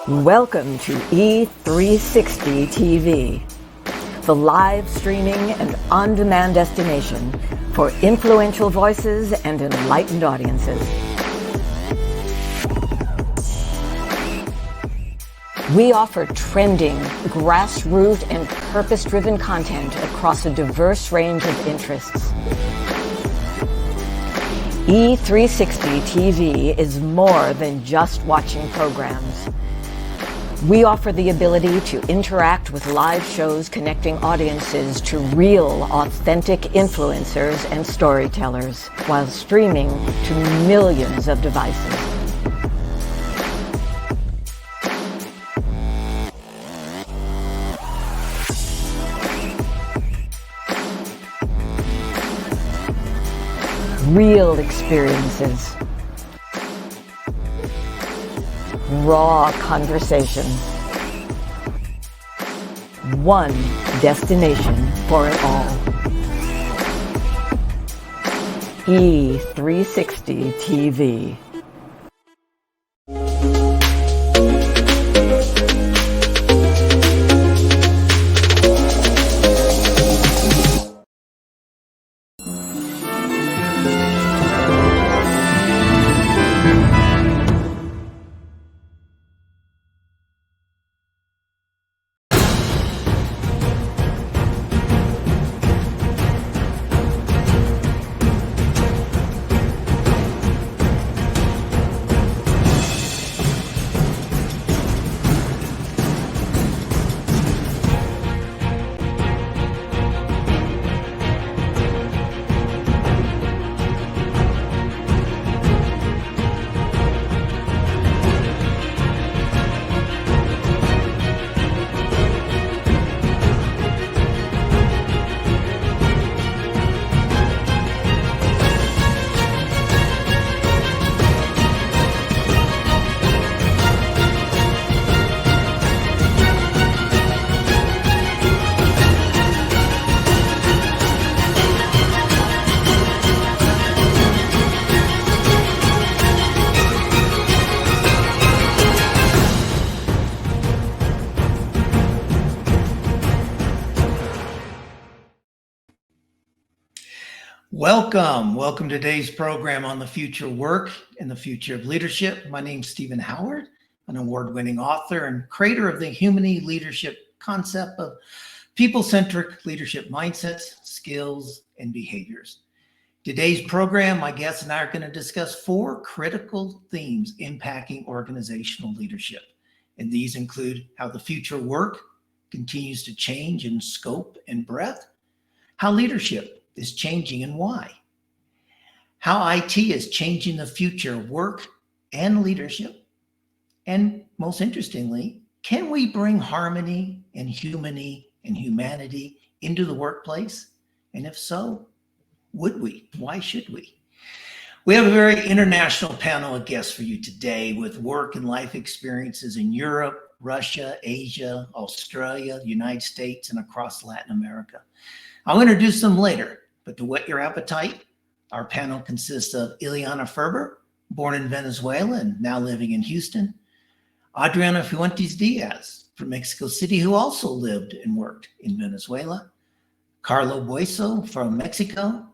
Welcome to E360 TV, the live streaming and on-demand destination for influential voices and enlightened audiences. We offer trending, grassroots, and purpose-driven content across a diverse range of interests. E360 TV is more than just watching programs. We offer the ability to interact with live shows connecting audiences to real, authentic influencers and storytellers while streaming to millions of devices. Real experiences. Raw conversation. One destination for it all. E360 TV. Welcome to today's program on the future of work and the future of leadership. My name's Stephen Howard, an award-winning author and creator of the Humany leadership concept of people-centric leadership mindsets, skills, and behaviors. Today's program, my guests and I are going to discuss 4 critical themes impacting organizational leadership. And these include how the future of work continues to change in scope and breadth, how leadership is changing and why, how IT is changing the future of work and leadership, and most interestingly, can we bring harmony and humanity into the workplace? And if so, would we? Why should we? We have a very international panel of guests for you today with work and life experiences in Europe, Russia, Asia, Australia, the United States, and across Latin America. I'll introduce them later. But to whet your appetite, our panel consists of Iliana Ferber, born in Venezuela and now living in Houston, Adriana Fuentes Diaz from Mexico City, who also lived and worked in Venezuela, Carlo Bueso from Mexico,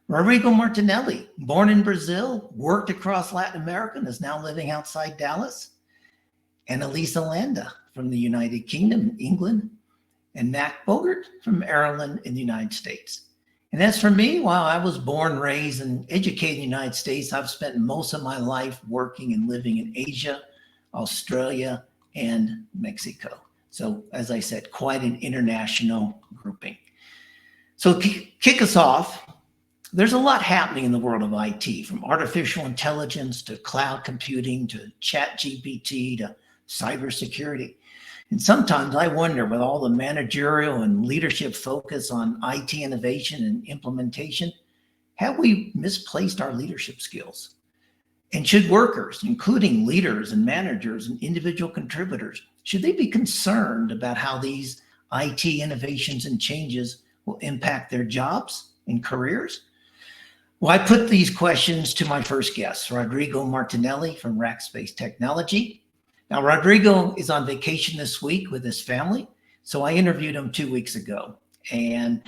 Rodrigo Martineli, born in Brazil, worked across Latin America and is now living outside Dallas, Annalieza Landa from the United Kingdom, England, and Mac Bogert from Ireland in the United States. And as for me, while I was born, raised, and educated in the United States, I've spent most of my life working and living in Asia, Australia, and Mexico. So, as I said, quite an international grouping. So kick us off. There's a lot happening in the world of IT, from artificial intelligence to cloud computing to ChatGPT to cybersecurity. And sometimes I wonder, with all the managerial and leadership focus on IT innovation and implementation, have we misplaced our leadership skills? And should workers, including leaders and managers and individual contributors, should they be concerned about how these IT innovations and changes will impact their jobs and careers? Well, I put these questions to my first guest, Rodrigo Martineli from Rackspace Technology. Now, Rodrigo is on vacation this week with his family, so I interviewed him 2 weeks ago, and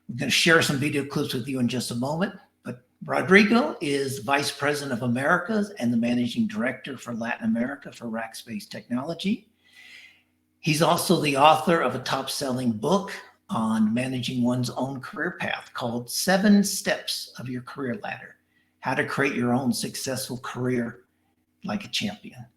I'm going to share some video clips with you in just a moment. But Rodrigo is Vice President of Americas and the Managing Director for Latin America for Rackspace Technology. He's also the author of a top-selling book on managing one's own career path called 7 Steps of Your Career Ladder: How to Create Your Own Successful Career Like a Champion.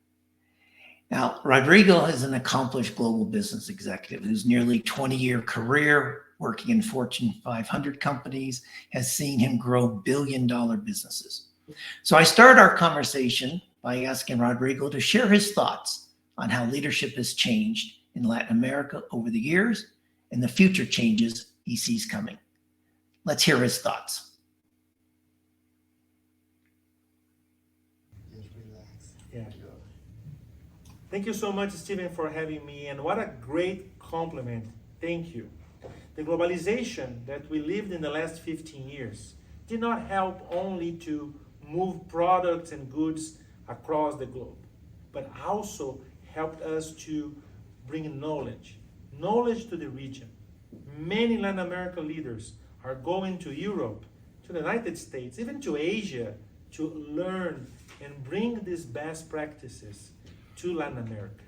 Now, Rodrigo is an accomplished global business executive whose nearly 20-year career working in Fortune 500 companies has seen him grow billion-dollar businesses. So I started our conversation by asking Rodrigo to share his thoughts on how leadership has changed in Latin America over the years and the future changes he sees coming. Let's hear his thoughts. Just relax. Yeah. Thank you so much, Stephen, for having me, and what a great compliment. Thank you. The globalization that we lived in the last 15 years did not help only to move products and goods across the globe, but also helped us to bring knowledge to the region. Many Latin American leaders are going to Europe, to the United States, even to Asia, to learn and bring these best practices to Latin America.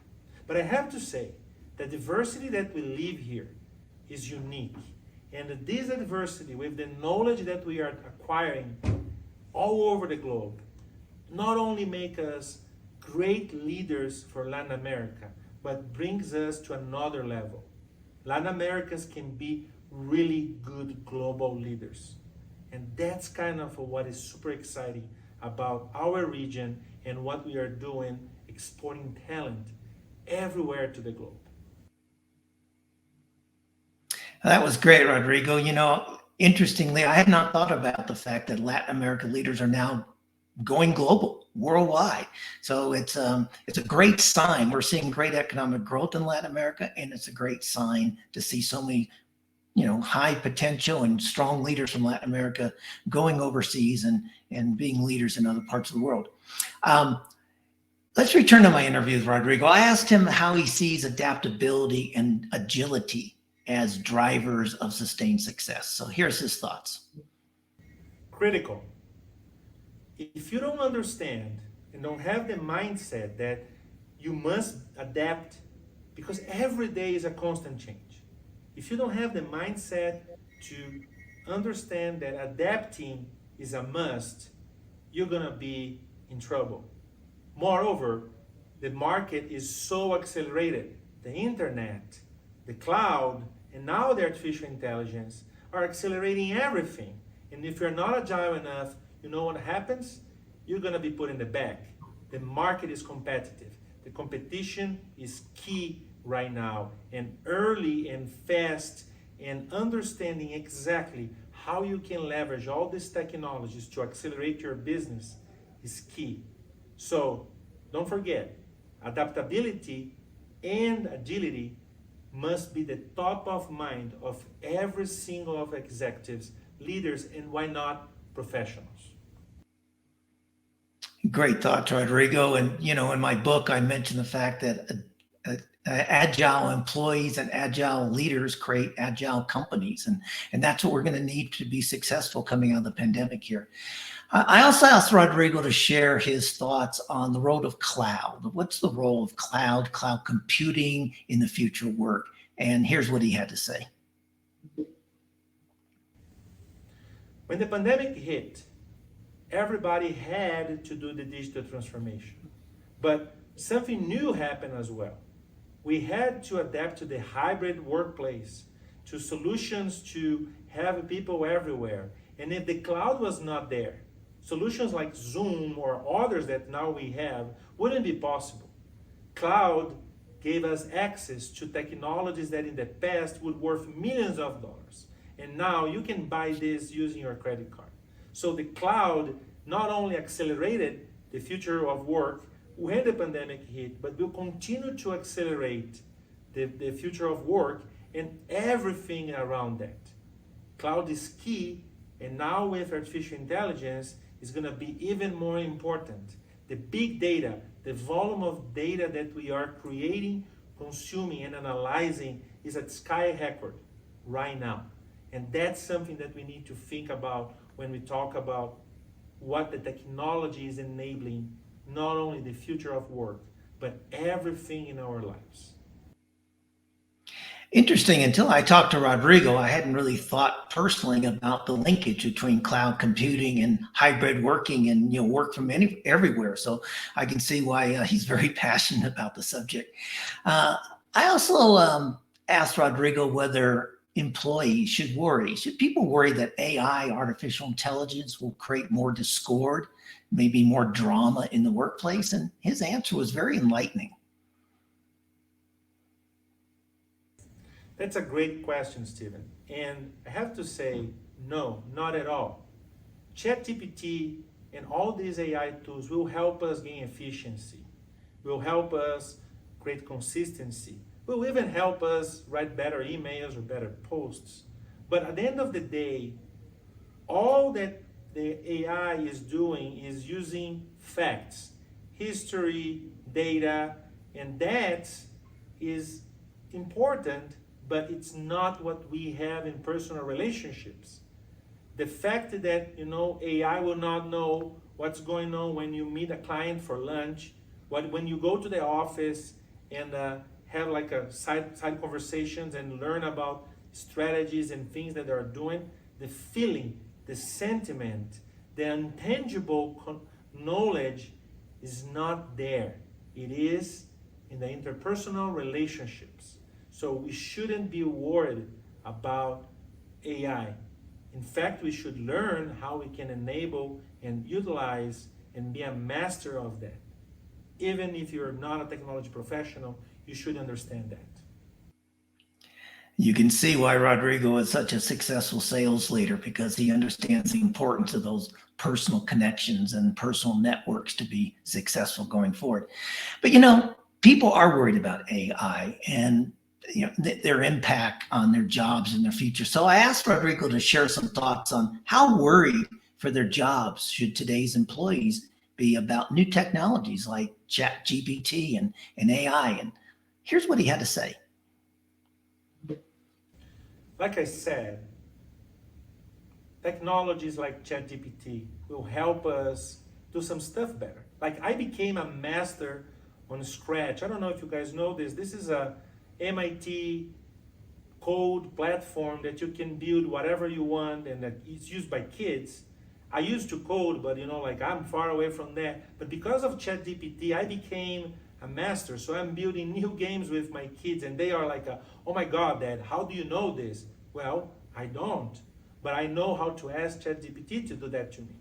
But I have to say, the diversity that we live here is unique. And this diversity, with the knowledge that we are acquiring all over the globe, not only make us great leaders for Latin America, but brings us to another level. Latin Americans can be really good global leaders. And that's kind of what is super exciting about our region and what we are doing, exporting talent everywhere to the globe. That was great, Rodrigo. You know, interestingly, I had not thought about the fact that Latin American leaders are now going global, worldwide. So it's a great sign. We're seeing great economic growth in Latin America, and it's a great sign to see so many, high potential and strong leaders from Latin America going overseas and being leaders in other parts of the world. Let's return to my interview with Rodrigo. I asked him how he sees adaptability and agility as drivers of sustained success. So here's his thoughts. Critical. If you don't understand and don't have the mindset that you must adapt, because every day is a constant change. If you don't have the mindset to understand that adapting is a must, you're gonna be in trouble. Moreover, the market is so accelerated. The internet, the cloud, and now the artificial intelligence are accelerating everything. And if you're not agile enough, you know what happens? You're gonna be put in the back. The market is competitive. The competition is key right now. And early and fast and understanding exactly how you can leverage all these technologies to accelerate your business is key. So don't forget, adaptability and agility must be the top of mind of every single of executives, leaders, and why not professionals. Great thought, Rodrigo. And, in my book, I mentioned the fact that agile employees and agile leaders create agile companies. And that's what we're going to need to be successful coming out of the pandemic here. I also asked Rodrigo to share his thoughts on the role of cloud. What's the role of cloud computing in the future work? And here's what he had to say. When the pandemic hit, everybody had to do the digital transformation. But something new happened as well. We had to adapt to the hybrid workplace, to solutions to have people everywhere. And if the cloud was not there, solutions like Zoom or others that now we have wouldn't be possible. Cloud gave us access to technologies that in the past would worth millions of dollars. And now you can buy this using your credit card. So the cloud not only accelerated the future of work when the pandemic hit, but will continue to accelerate the future of work and everything around that. Cloud is key, and now with artificial intelligence, it's going to be even more important. The big data, The volume of data that we are creating, consuming, and analyzing is at sky record right now. And that's something that we need to think about when we talk about what the technology is enabling, not only the future of work, but everything in our lives. Interesting. Until I talked to Rodrigo, I hadn't really thought personally about the linkage between cloud computing and hybrid working and work from everywhere. So I can see why he's very passionate about the subject. I also asked Rodrigo whether employees should worry. Should people worry that AI, artificial intelligence, will create more discord, maybe more drama in the workplace? And his answer was very enlightening. That's a great question, Stephen. And I have to say, no, not at all. ChatGPT and all these AI tools will help us gain efficiency, will help us create consistency, will even help us write better emails or better posts. But at the end of the day, all that the AI is doing is using facts, history, data, and that is important, but it's not what we have in personal relationships. The fact that AI will not know what's going on when you meet a client for lunch, when you go to the office and have like a side conversations and learn about strategies and things that they're doing, the feeling, the sentiment, the intangible knowledge is not there. It is in the interpersonal relationships. So we shouldn't be worried about AI. In fact, we should learn how we can enable and utilize and be a master of that. Even if you're not a technology professional, you should understand that. You can see why Rodrigo is such a successful sales leader, because he understands the importance of those personal connections and personal networks to be successful going forward. But people are worried about AI and their impact on their jobs and their future. So I asked Rodrigo to share some thoughts on how worried for their jobs should today's employees be about new technologies like ChatGPT and AI. And here's what he had to say. Like I said, technologies like ChatGPT will help us do some stuff better. Like I became a master on Scratch. I don't know if you guys know this. This is a MIT code platform that you can build whatever you want, and that it's used by kids. I used to code, but I'm far away from that. But because of ChatGPT, I became a master. So I'm building new games with my kids, and they are like, oh my God, Dad, how do you know this? Well, I don't, but I know how to ask ChatGPT to do that to me.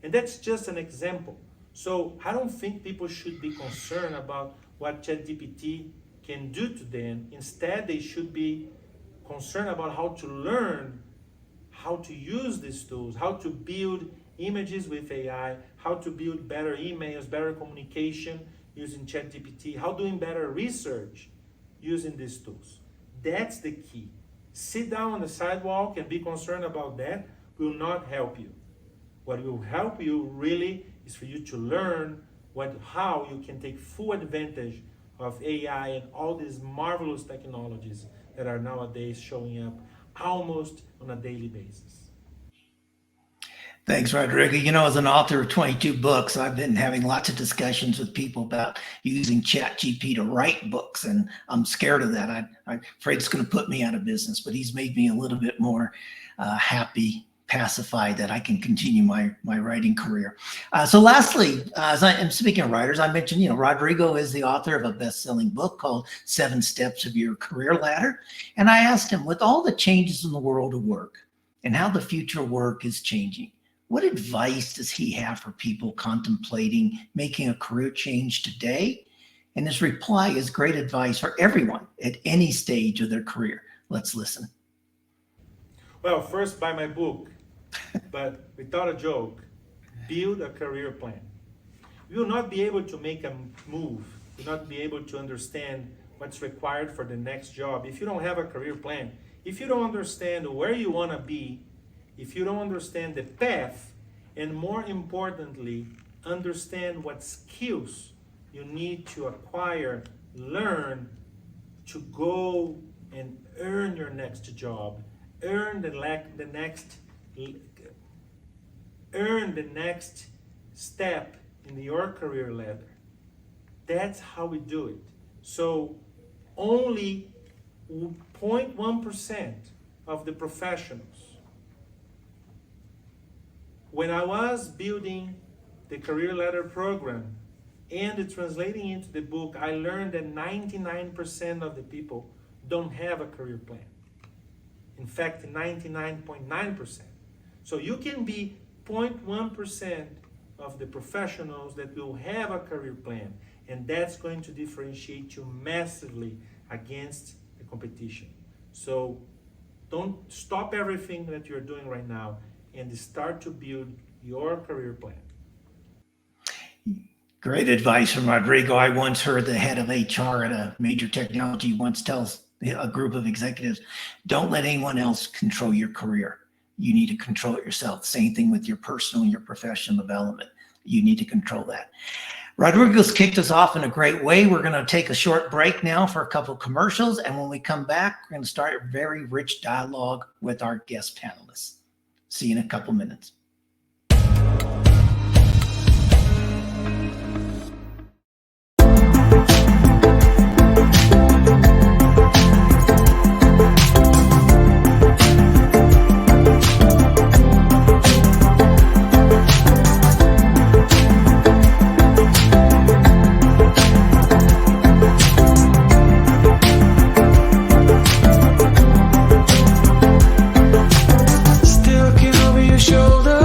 And that's just an example. So I don't think people should be concerned about what ChatGPT can do to them. Instead, they should be concerned about how to learn how to use these tools, how to build images with AI, how to build better emails, better communication using ChatGPT, how doing better research using these tools. That's the key. Sit down on the sidewalk and be concerned about that will not help you. What will help you really is for you to learn how you can take full advantage of AI and all these marvelous technologies that are nowadays showing up almost on a daily basis. Thanks, Rodrigo. As an author of 22 books, I've been having lots of discussions with people about using ChatGPT to write books, and I'm scared of that. I'm afraid it's going to put me out of business, but he's made me a little bit more happy, pacified that I can continue my writing career. So lastly, as I am speaking of writers, I mentioned, Rodrigo is the author of a best-selling book called 7 Steps of Your Career Ladder. And I asked him, with all the changes in the world of work and how the future of work is changing, what advice does he have for people contemplating making a career change today? And his reply is great advice for everyone at any stage of their career. Let's listen. Well, first, buy my book, but without a joke, build a career plan. You will not be able to make a move, you will not be able to understand what's required for the next job if you don't have a career plan. If you don't understand where you want to be, if you don't understand the path, and more importantly, understand what skills you need to acquire, learn to go and earn your next job, earn the next step in your career ladder. That's how we do it. So only 0.1% of the professionals. When I was building the career ladder program and translating into the book, I learned that 99% of the people don't have a career plan. In fact, 99.9%. So you can be 0.1% of the professionals that will have a career plan, and that's going to differentiate you massively against the competition. So don't stop everything that you're doing right now and start to build your career plan. Great advice from Rodrigo. I once heard the head of HR at a major technology once tells a group of executives, don't let anyone else control your career. You need to control it yourself. Same thing with your personal and your professional development. You need to control that. Rodrigo's kicked us off in a great way. We're going to take a short break now for a couple of commercials. And when we come back, we're going to start a very rich dialogue with our guest panelists. See you in a couple minutes. Shoulder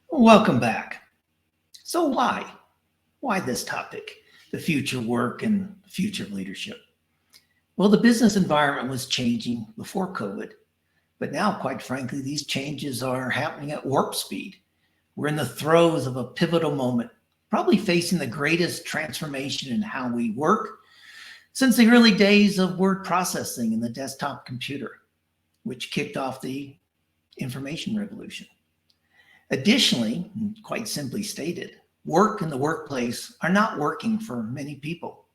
Welcome back. So why this topic, the future work and the future of leadership? Well, the business environment was changing before COVID, but now, quite frankly, these changes are happening at warp speed. We're in the throes of a pivotal moment, probably facing the greatest transformation in how we work since the early days of word processing and the desktop computer, which kicked off the information revolution. Additionally, quite simply stated, work and the workplace are not working for many people.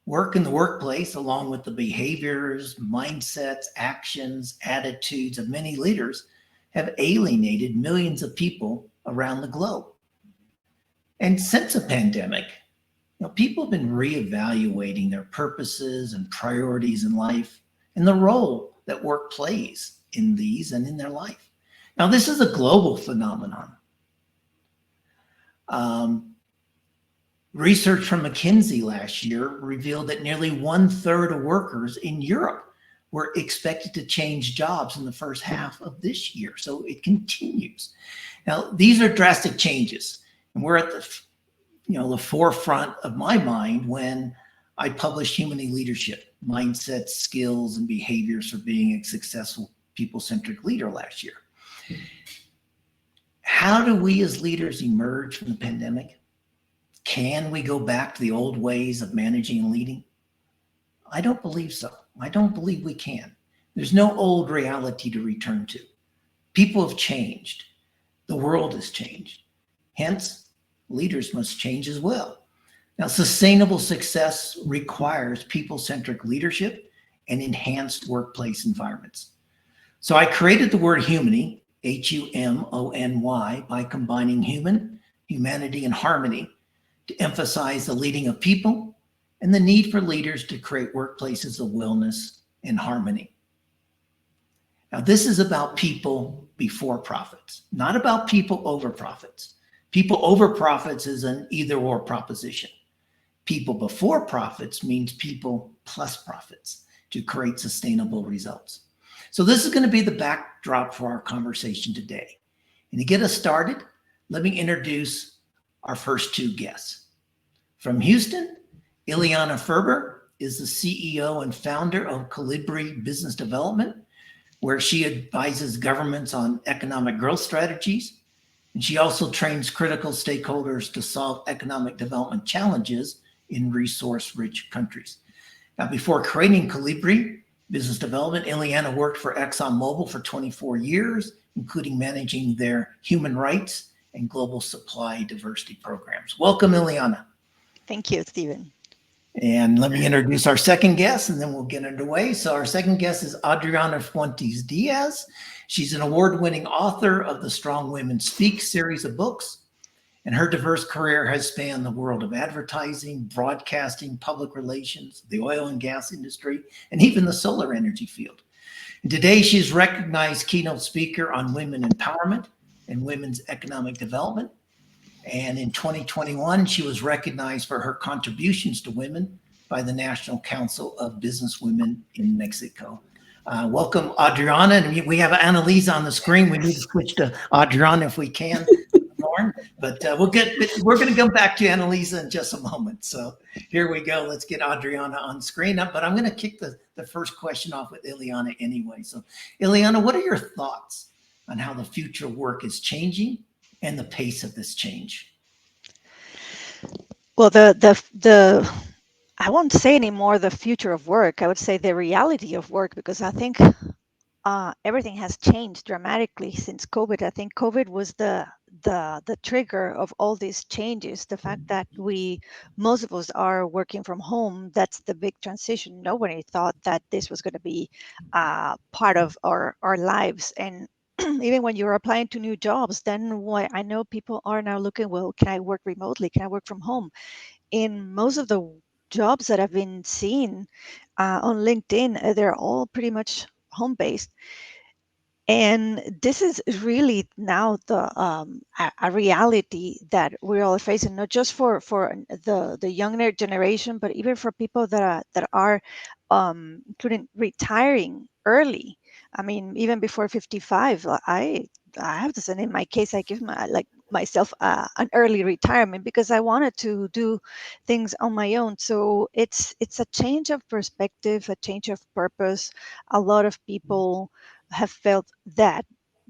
Work in the workplace, along with the behaviors, mindsets, actions, attitudes of many leaders, have alienated millions of people around the globe. And since the pandemic, people have been reevaluating their purposes and priorities in life and the role that work plays in these and in their life. Now, this is a global phenomenon. Research from McKinsey last year revealed that nearly 1/3 of workers in Europe were expected to change jobs in the first half of this year. So it continues. Now, these are drastic changes, and we're at the forefront of my mind when I published Human Leadership, Mindsets, Skills, and Behaviors for Being a Successful People-Centric Leader last year. How do we as leaders emerge from the pandemic? Can we go back to the old ways of managing and leading? I don't believe so. I don't believe we can. There's no old reality to return to. People have changed. The world has changed. Hence, leaders must change as well. Now, sustainable success requires people-centric leadership and enhanced workplace environments. So I created the word humany, Humony, by combining human, humanity, and harmony to emphasize the leading of people and the need for leaders to create workplaces of wellness and harmony. Now, this is about people before profits, not about people over profits. People over profits is an either-or proposition. People before profits means people plus profits to create sustainable results. So this is going to be the backdrop for our conversation today. And to get us started, let me introduce our first two guests. From Houston, Iliana Ferber is the CEO and founder of Colibri Business Development, where she advises governments on economic growth strategies. And she also trains critical stakeholders to solve economic development challenges in resource-rich countries. Now, before creating Colibri Business Development, Iliana worked for ExxonMobil for 24 years, including managing their human rights and global supply diversity programs. Welcome, Iliana. Thank you, Stephen. And let me introduce our second guest, and then we'll get underway. So our second guest is Adriana Fuentes Diaz. She's an award-winning author of the Strong Women Speak series of books, and her diverse career has spanned the world of advertising, broadcasting, public relations, the oil and gas industry, and even the solar energy field. And today, she's recognized keynote speaker on women empowerment and women's economic development. And in 2021, she was recognized for her contributions to women by the National Council of Business Women in Mexico. Welcome, Adriana. And we have Annalieza on the screen. We need to switch to Adriana if we can, Lauren. But we're going to come back to Annalieza in just a moment. So here we go. Let's get Adriana on screen. But I'm going to kick the first question off with Iliana anyway. So Iliana, what are your thoughts on how the future of work is changing and the pace of this change? Well, I won't say anymore the future of work. I would say the reality of work, because I think everything has changed dramatically since COVID. I think COVID was the trigger of all these changes. The fact that most of us are working from home, that's the big transition. Nobody thought that this was going to be part of our lives. And even when you're applying to new jobs, then I know people are now looking, well, can I work remotely? Can I work from home? In most of the jobs that I've been seeing on LinkedIn, they're all pretty much home-based. And this is really now a reality that we're all facing, not just for the younger generation, but even for people that are including retiring early. I mean, even before 55, I have to say, in my case, I give myself an early retirement because I wanted to do things on my own. So it's a change of perspective, a change of purpose. A lot of people have felt that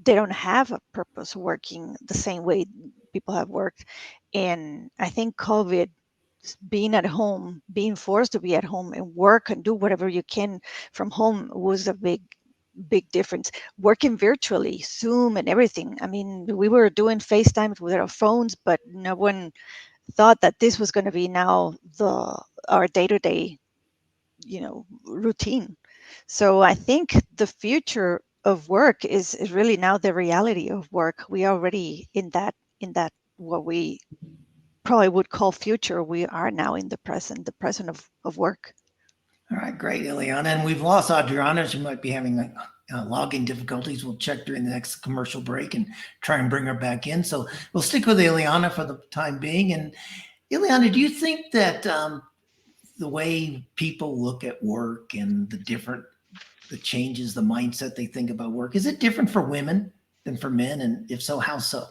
they don't have a purpose working the same way people have worked. And I think COVID, being at home, being forced to be at home and work and do whatever you can from home was a big difference. Working virtually, Zoom and everything. I mean, we were doing FaceTime with our phones, but no one thought that this was going to be now the our day-to-day, routine. So I think the future of work is really now the reality of work. We are already in that what we probably would call future. We are now in the present of work. All right, great, Iliana. And we've lost Adriana. She might be having logging difficulties. We'll check during the next commercial break and try and bring her back in. So we'll stick with Iliana for the time being. And Iliana, do you think that the way people look at work and the changes, the mindset they think about work, is it different for women than for men? And if so, how so?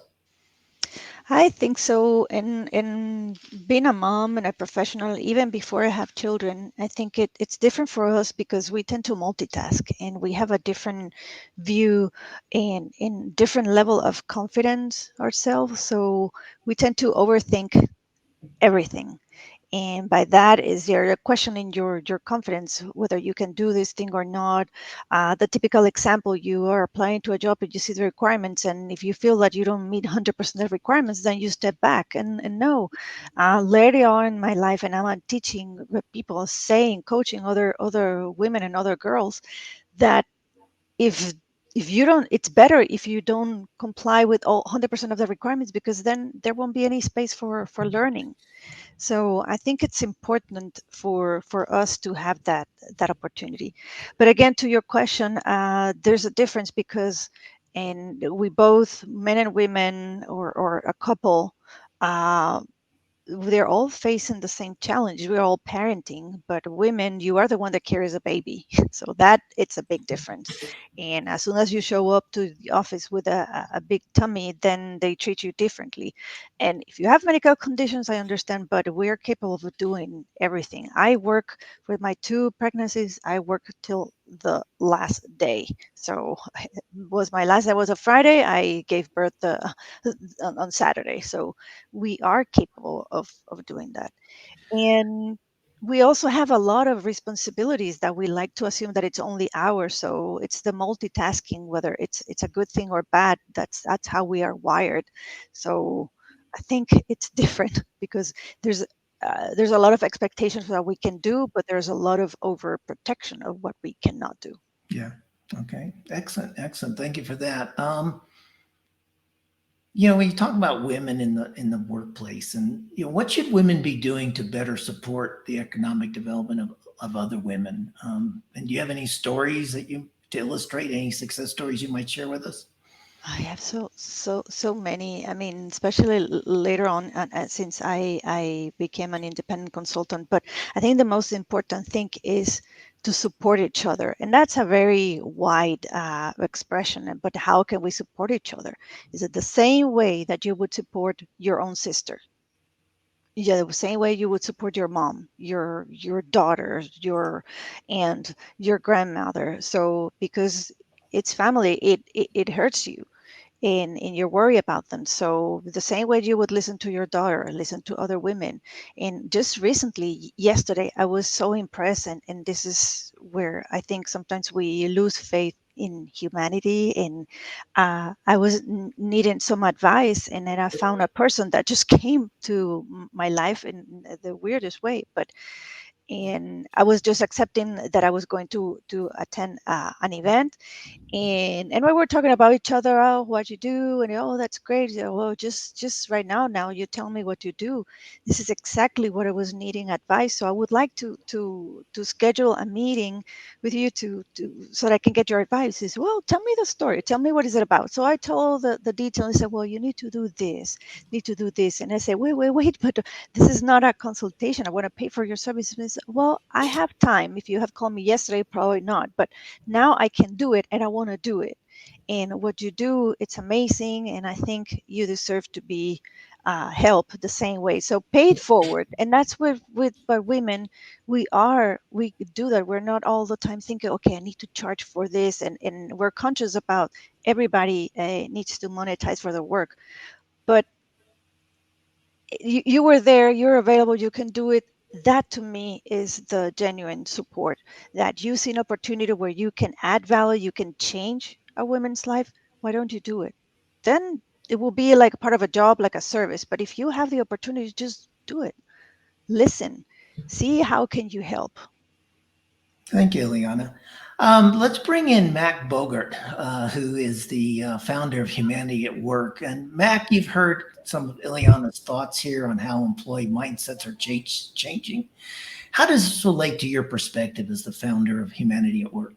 I think so. In being a mom and a professional, even before I have children, I think it's different for us because we tend to multitask and we have a different view and in different level of confidence ourselves. So we tend to overthink everything. And by that is you're questioning your confidence whether you can do this thing or not. The typical example, you are applying to a job and you see the requirements, and if you feel that you don't meet 100% of requirements, then you step back and no. Later on in my life, and I'm teaching people, saying, coaching other women and other girls that if you don't, it's better if you don't comply with all 100% of the requirements, because then there won't be any space for learning. So I think it's important for us to have that opportunity. But again, to your question, there's a difference because, and we both, men and women, or a couple, uh, they're all facing the same challenge. We're all parenting, but women, you are the one that carries a baby. So that it's a big difference. And as soon as you show up to the office with a big tummy, then they treat you differently. And if you have medical conditions, I understand, but we're capable of doing everything. I work with my 2 pregnancies. I work till the last day. So was my last day was a Friday. I gave birth on Saturday. So we are capable of doing that. And we also have a lot of responsibilities that we like to assume that it's only ours. So it's the multitasking, whether it's a good thing or bad. That's how we are wired. So I think it's different because there's a lot of expectations that we can do, but there's a lot of overprotection of what we cannot do. Yeah. Okay. Excellent. Excellent. Thank you for that. When you talk about women in the workplace, and what should women be doing to better support the economic development of other women? And do you have any stories to illustrate any success stories you might share with us? I have so many. I mean, especially later on, since I became an independent consultant. But I think the most important thing is to support each other, and that's a very wide expression. But how can we support each other? Is it the same way that you would support your own sister? Yeah, the same way you would support your mom, your daughter, your aunt, your grandmother. So because it's family, it hurts you and you worry about them. So the same way you would listen to your daughter, listen to other women. And just recently, yesterday, I was so impressed, and this is where I think sometimes we lose faith in humanity. And I was needing some advice, and then I found a person that just came to my life in the weirdest way. But and I was just accepting that I was going to attend an event, and we were talking about each other. Oh, what you do, and oh, that's great. Well, just right now you tell me what you do. This is exactly what I was needing advice. So I would like to schedule a meeting with you to so that I can get your advice. He said, well, tell me the story, tell me what is it about. So I told the detail. And said, well, you need to do this, need to do this. And I said, wait, but this is not a consultation. I want to pay for your services. He said, well, I have time. If you have called me yesterday, probably not, but now I can do it and I want to do it. and what you do, it's amazing, and I think you deserve to be helped the same way. So pay it forward, and that's with by women, we do that. We're not all the time thinking, okay, I need to charge for this, and we're conscious about everybody needs to monetize for their work, but you were there, you're available, you can do it. That to me is the genuine support, that you see an opportunity where you can add value, you can change a woman's life. Why don't you do it? Then it will be like part of a job, like a service. But if you have the opportunity, just do it. Listen, see how can you help. Thank you, Iliana. Let's bring in Mac Bogert, who is the founder of Humanity at Work. And Mac, you've heard some of Iliana's thoughts here on how employee mindsets are changing. How does this relate to your perspective as the founder of Humanity at Work?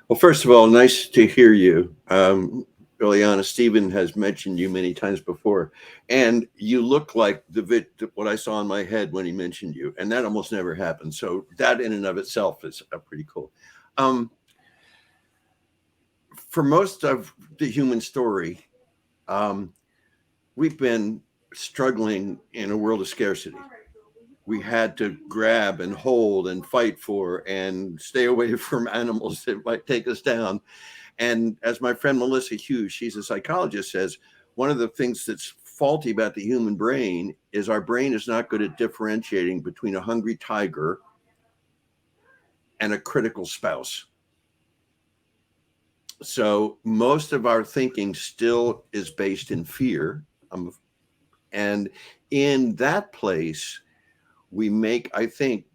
Well, first of all, nice to hear you. Iliana, Stephen has mentioned you many times before, and you look like what I saw in my head when he mentioned you, and that almost never happens. So that in and of itself is pretty cool. For most of the human story, we've been struggling in a world of scarcity. We had to grab and hold and fight for and stay away from animals that might take us down. And as my friend Melissa Hughes, she's a psychologist, says, one of the things that's faulty about the human brain is our brain is not good at differentiating between a hungry tiger and a critical spouse. So most of our thinking still is based in fear. And in that place, we make, I think,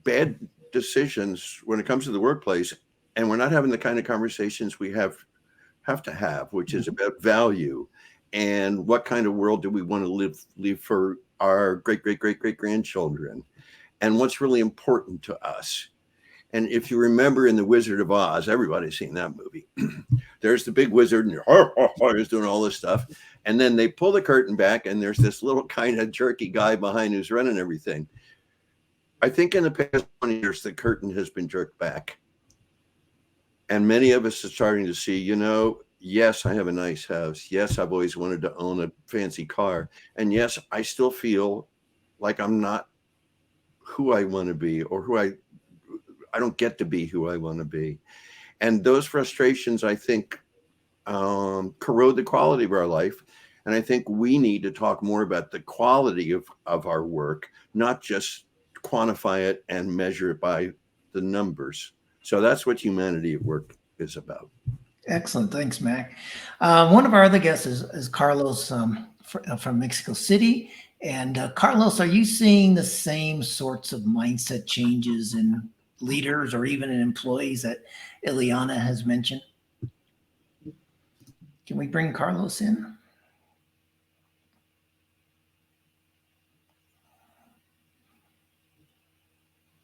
bad decisions when it comes to the workplace. And we're not having the kind of conversations we have to have, which is about value and what kind of world do we want to leave for our great grandchildren, and what's really important to us. And if you remember in The Wizard of Oz, everybody's seen that movie. There's the big wizard and he's doing all this stuff. And then they pull the curtain back and there's this little kind of jerky guy behind who's running everything. I think in the past 20 years, the curtain has been jerked back. And many of us are starting to see, yes, I have a nice house. Yes, I've always wanted to own a fancy car. And yes, I still feel like I'm not who I want to be, or I don't get to be who I want to be. And those frustrations, I think, corrode the quality of our life. And I think we need to talk more about the quality of our work, not just quantify it and measure it by the numbers. So that's what Humanity at Work is about. Excellent. Thanks, Mac. One of our other guests is Carlos from Mexico City. And Carlos, are you seeing the same sorts of mindset changes in leaders or even in employees that Iliana has mentioned? Can we bring Carlos in?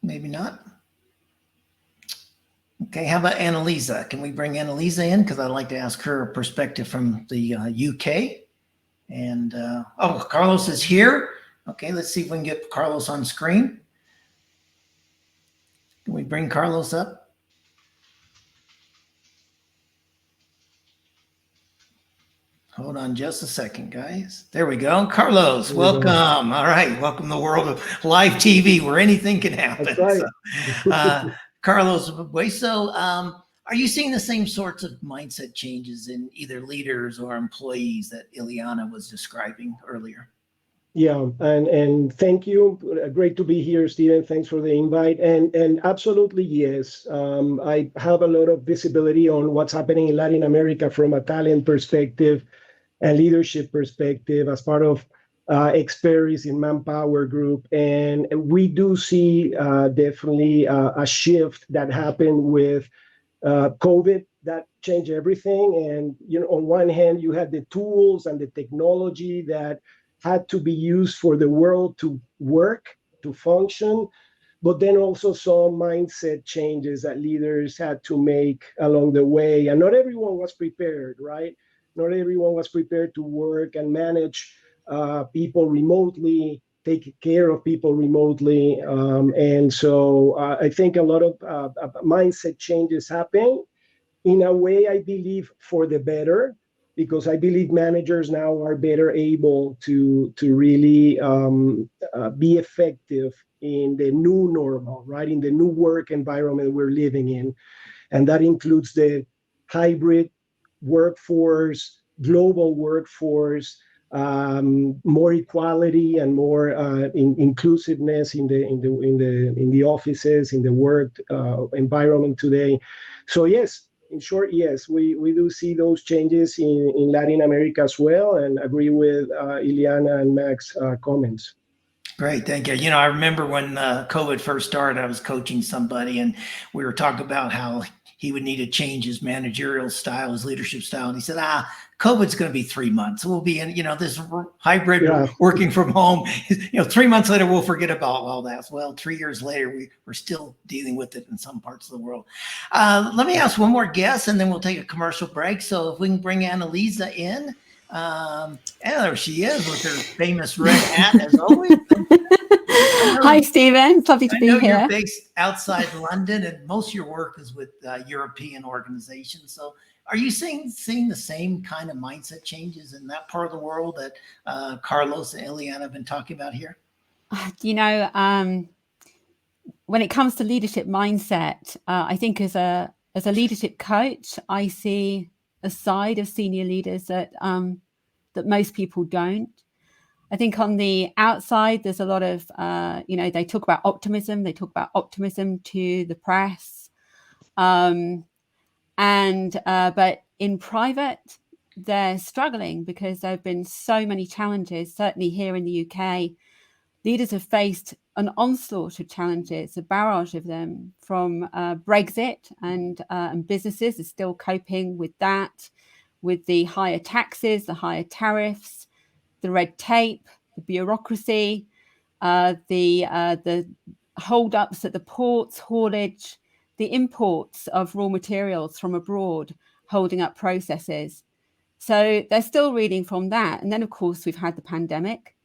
Maybe not. Okay, how about Annalieza? Can we bring Annalieza in? Because I'd like to ask her perspective from the UK. And, Carlos is here. Okay, let's see if we can get Carlos on screen. Can we bring Carlos up? Hold on just a second, guys. There we go. Carlos, welcome. All right, welcome to the world of live TV where anything can happen. That's right. So, Carlos Bueso, are you seeing the same sorts of mindset changes in either leaders or employees that Iliana was describing earlier? Yeah, and thank you. Great to be here, Stephen. Thanks for the invite. And absolutely, yes. I have a lot of visibility on what's happening in Latin America from a talent perspective and leadership perspective as part of Experis in Manpower Group. And we do see definitely a shift that happened with COVID that changed everything. And, on one hand, you had the tools and the technology that had to be used for the world to work, to function, but then also some mindset changes that leaders had to make along the way. And not everyone was prepared, right? Not everyone was prepared to work and manage people remotely, take care of people remotely. And so I think a lot of mindset changes happen in a way, I believe for the better, because I believe managers now are better able to really be effective in the new normal, right? In the new work environment we're living in. And that includes the hybrid workforce, global workforce, more equality and more inclusiveness in the offices, in the work environment today. So yes, in short, yes, we do see those changes in Latin America as well, and agree with Iliana and Mac's comments. Great, thank you. You know, I remember when COVID first started, I was coaching somebody, and we were talking about how he would need to change his managerial style, his leadership style. And he said, COVID's going to be 3 months. We'll be in, this hybrid working from home. 3 months later, we'll forget about all that. Well, 3 years later, we're still dealing with it in some parts of the world. Let me ask one more guess, and then we'll take a commercial break. So if we can bring Annalieza in. And there she is with her famous red hat, as always. Hi, Stephen. It's lovely to be here. You're based outside London, and most of your work is with European organizations. So are you seeing the same kind of mindset changes in that part of the world that Carlos and Iliana have been talking about here? When it comes to leadership mindset, I think as a leadership coach, I see a side of senior leaders that most people don't. I think on the outside, there's a lot of, they talk about optimism. They talk about optimism to the press. But in private, they're struggling because there have been so many challenges. Certainly here in the UK, leaders have faced an onslaught of challenges, a barrage of them from Brexit, and businesses are still coping with that, with the higher taxes, the higher tariffs, the red tape, the bureaucracy, the hold-ups at the ports, haulage, the imports of raw materials from abroad, holding up processes. So they're still reading from that. And then, of course, we've had the pandemic,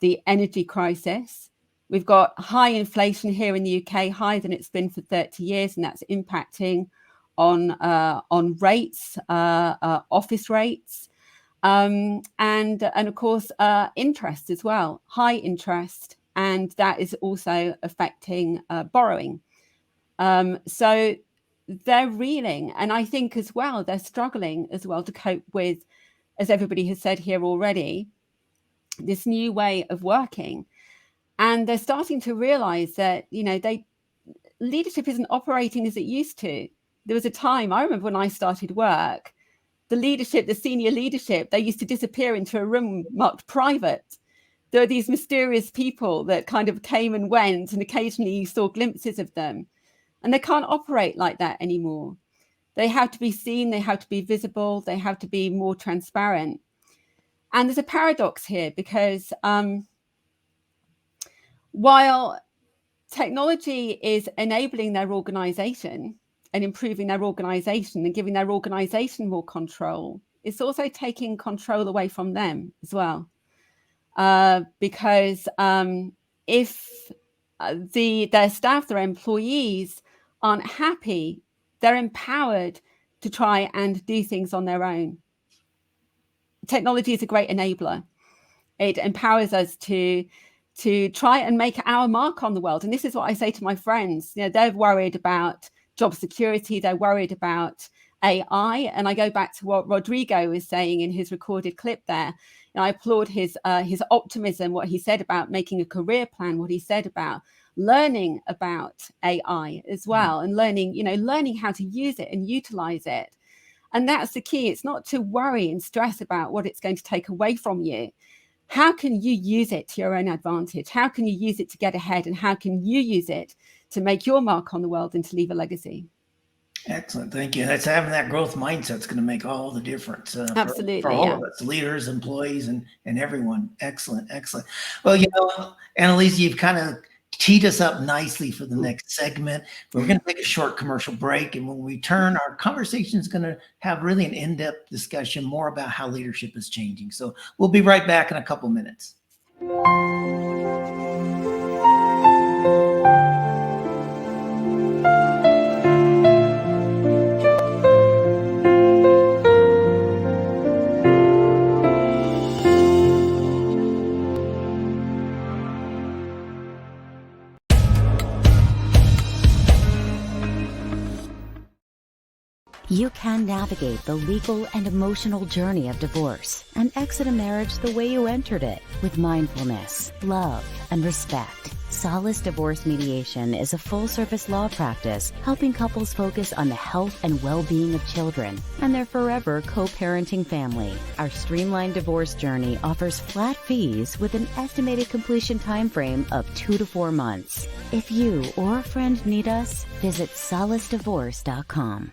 the energy crisis. We've got high inflation here in the UK, higher than it's been for 30 years, and that's impacting on rates, office rates, and of course interest as well, high interest, and that is also affecting borrowing. So they're reeling, and I think as well they're struggling as well to cope with, as everybody has said here already, this new way of working, and they're starting to realize that leadership isn't operating as it used to. There was a time, I remember when I started work, the senior leadership, they used to disappear into a room marked private. There are these mysterious people that kind of came and went, and occasionally you saw glimpses of them. And they can't operate like that anymore. They have to be seen, they have to be visible, they have to be more transparent. And there's a paradox here because while technology is enabling their organization and improving their organization and giving their organization more control, it's also taking control away from them as well. Because if their staff, their employees aren't happy, they're empowered to try and do things on their own. Technology is a great enabler. It empowers us to try and make our mark on the world. And this is what I say to my friends. They're worried about job security. They're worried about AI. And I go back to what Rodrigo was saying in his recorded clip there. I applaud his optimism, what he said about making a career plan, what he said about learning about AI as well, and learning how to use it and utilize it. And that's the key. It's not to worry and stress about what it's going to take away from you. How can you use it to your own advantage? How can you use it to get ahead? And how can you use it to make your mark on the world and to leave a legacy? Excellent. Thank you. That's having that growth mindset is going to make all the difference. Absolutely. For all of us, leaders, employees, and everyone. Excellent. Excellent. Well, Annalieza, you've kind of teed us up nicely for the next segment. We're going to take a short commercial break. And when we return, our conversation is going to have really an in-depth discussion more about how leadership is changing. So we'll be right back in a couple minutes. you can navigate the legal and emotional journey of divorce and exit a marriage the way you entered it, with mindfulness, love, and respect. Solace Divorce Mediation is a full-service law practice helping couples focus on the health and well-being of children and their forever co-parenting family. Our streamlined divorce journey offers flat fees with an estimated completion timeframe of 2 to 4 months. If you or a friend need us, visit solacedivorce.com.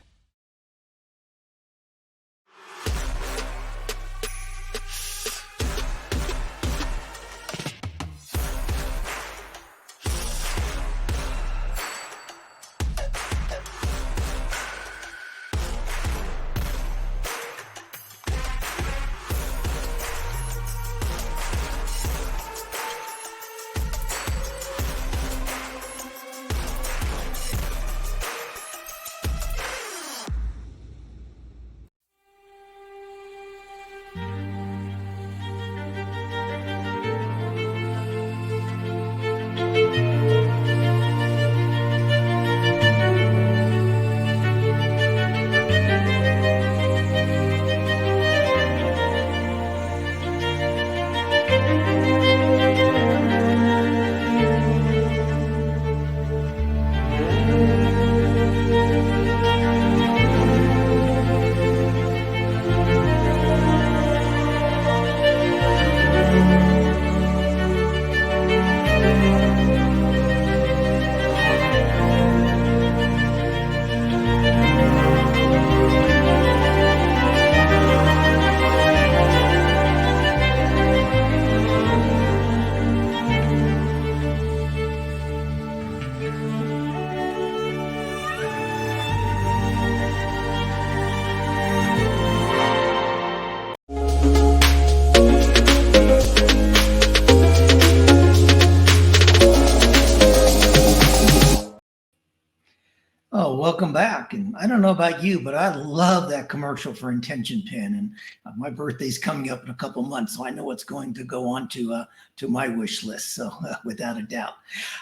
Oh, welcome back. And I don't know about you, but I love that commercial for Intention Pen. And my birthday's coming up in a couple months, so I know it's going to go on to my wish list. So without a doubt,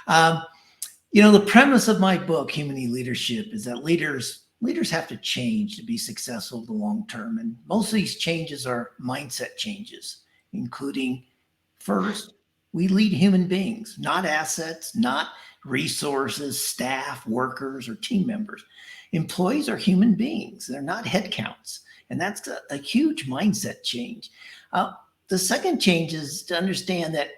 the premise of my book, Human Leadership, is that leaders have to change to be successful in the long term. And most of these changes are mindset changes, including, first, we lead human beings, not assets, not resources, staff, workers, or team members. Employees are human beings. They're not headcounts. And that's a huge mindset change. The second change is to understand that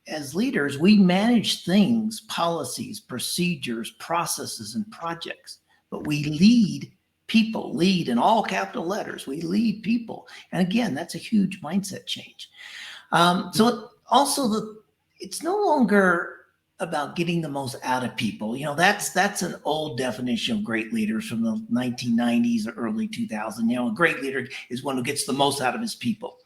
as leaders, we manage things, policies, procedures, processes, and projects, but we lead people, lead in all capital letters. We lead people. And again, that's a huge mindset change. It's no longer about getting the most out of people. That's an old definition of great leaders from the 1990s or early 2000s. A great leader is one who gets the most out of his people.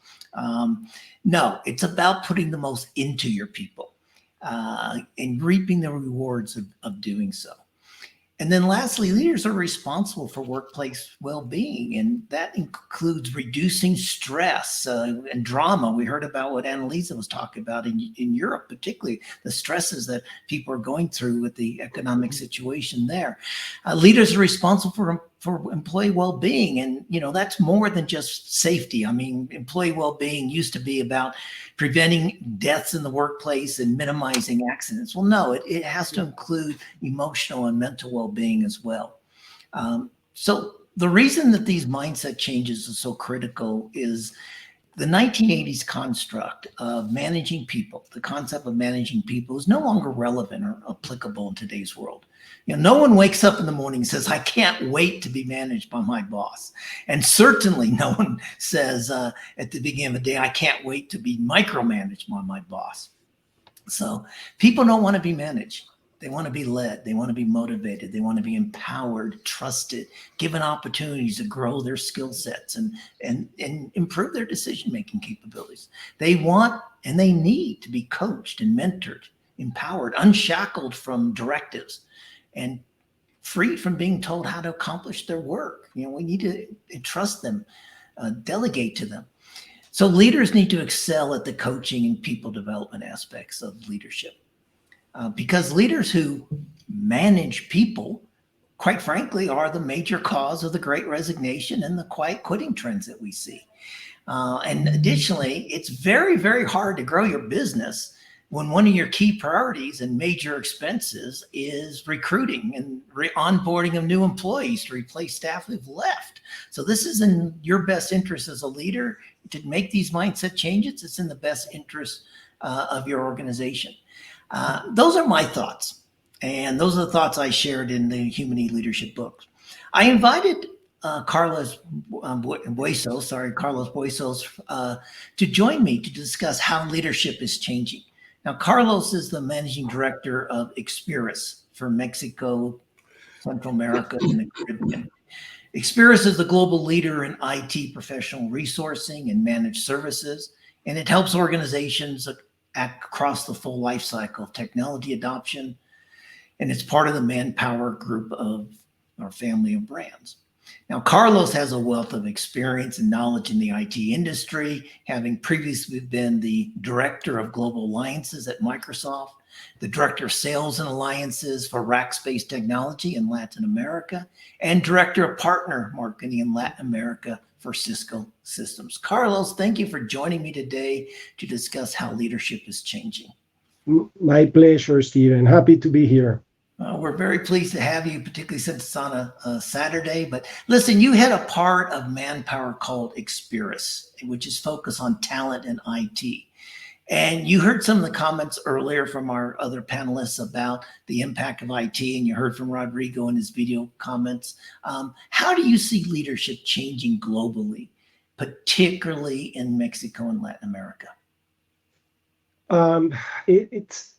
No, it's about putting the most into your people and reaping the rewards of doing so. And then lastly, leaders are responsible for workplace well-being, and that includes reducing stress and drama. We heard about what Annalieza was talking about in Europe, particularly the stresses that people are going through with the economic situation there. Leaders are responsible for employee well-being, and that's more than just safety. I mean, employee well-being used to be about preventing deaths in the workplace and minimizing accidents. Well, no, it has to include emotional and mental well-being as well. So the reason that these mindset changes are so critical is the 1980s construct of managing people, the concept of managing people, is no longer relevant or applicable in today's world. No one wakes up in the morning and says, I can't wait to be managed by my boss. And certainly no one says at the beginning of the day, I can't wait to be micromanaged by my boss. So people don't want to be managed. They want to be led. They want to be motivated. They want to be empowered, trusted, given opportunities to grow their skill sets and improve their decision-making capabilities. They want and they need to be coached and mentored, empowered, unshackled from directives, and freed from being told how to accomplish their work. We need to trust them, delegate to them. So leaders need to excel at the coaching and people development aspects of leadership. Because leaders who manage people quite frankly, are the major cause of the great resignation and the quiet quitting trends that we see. And additionally, it's very, very hard to grow your business when one of your key priorities and major expenses is recruiting and onboarding of new employees to replace staff who've left. So this is in your best interest as a leader to make these mindset changes. It's in the best interest of your organization. Those are my thoughts. And those are the thoughts I shared in the Human Leadership book. I invited Carlos Bueso, to join me to discuss how leadership is changing. Now, Carlos is the managing director of Experis for Mexico, Central America, and the Caribbean. Experis is the global leader in IT professional resourcing and managed services, and it helps organizations act across the full life cycle of technology adoption, and it's part of the Manpower group of our family of brands. Now, Carlos has a wealth of experience and knowledge in the IT industry, having previously been the Director of Global Alliances at Microsoft, the Director of Sales and Alliances for Rackspace Technology in Latin America, and Director of Partner Marketing in Latin America for Cisco Systems. Carlos, thank you for joining me today to discuss how leadership is changing. My pleasure, Stephen. Happy to be here. We're very pleased to have you, particularly since it's on a Saturday. But listen, you had a part of Manpower called Experis, which is focused on talent and IT. And you heard some of the comments earlier from our other panelists about the impact of IT, and you heard from Rodrigo in his video comments. How do you see leadership changing globally, particularly in Mexico and Latin America? It's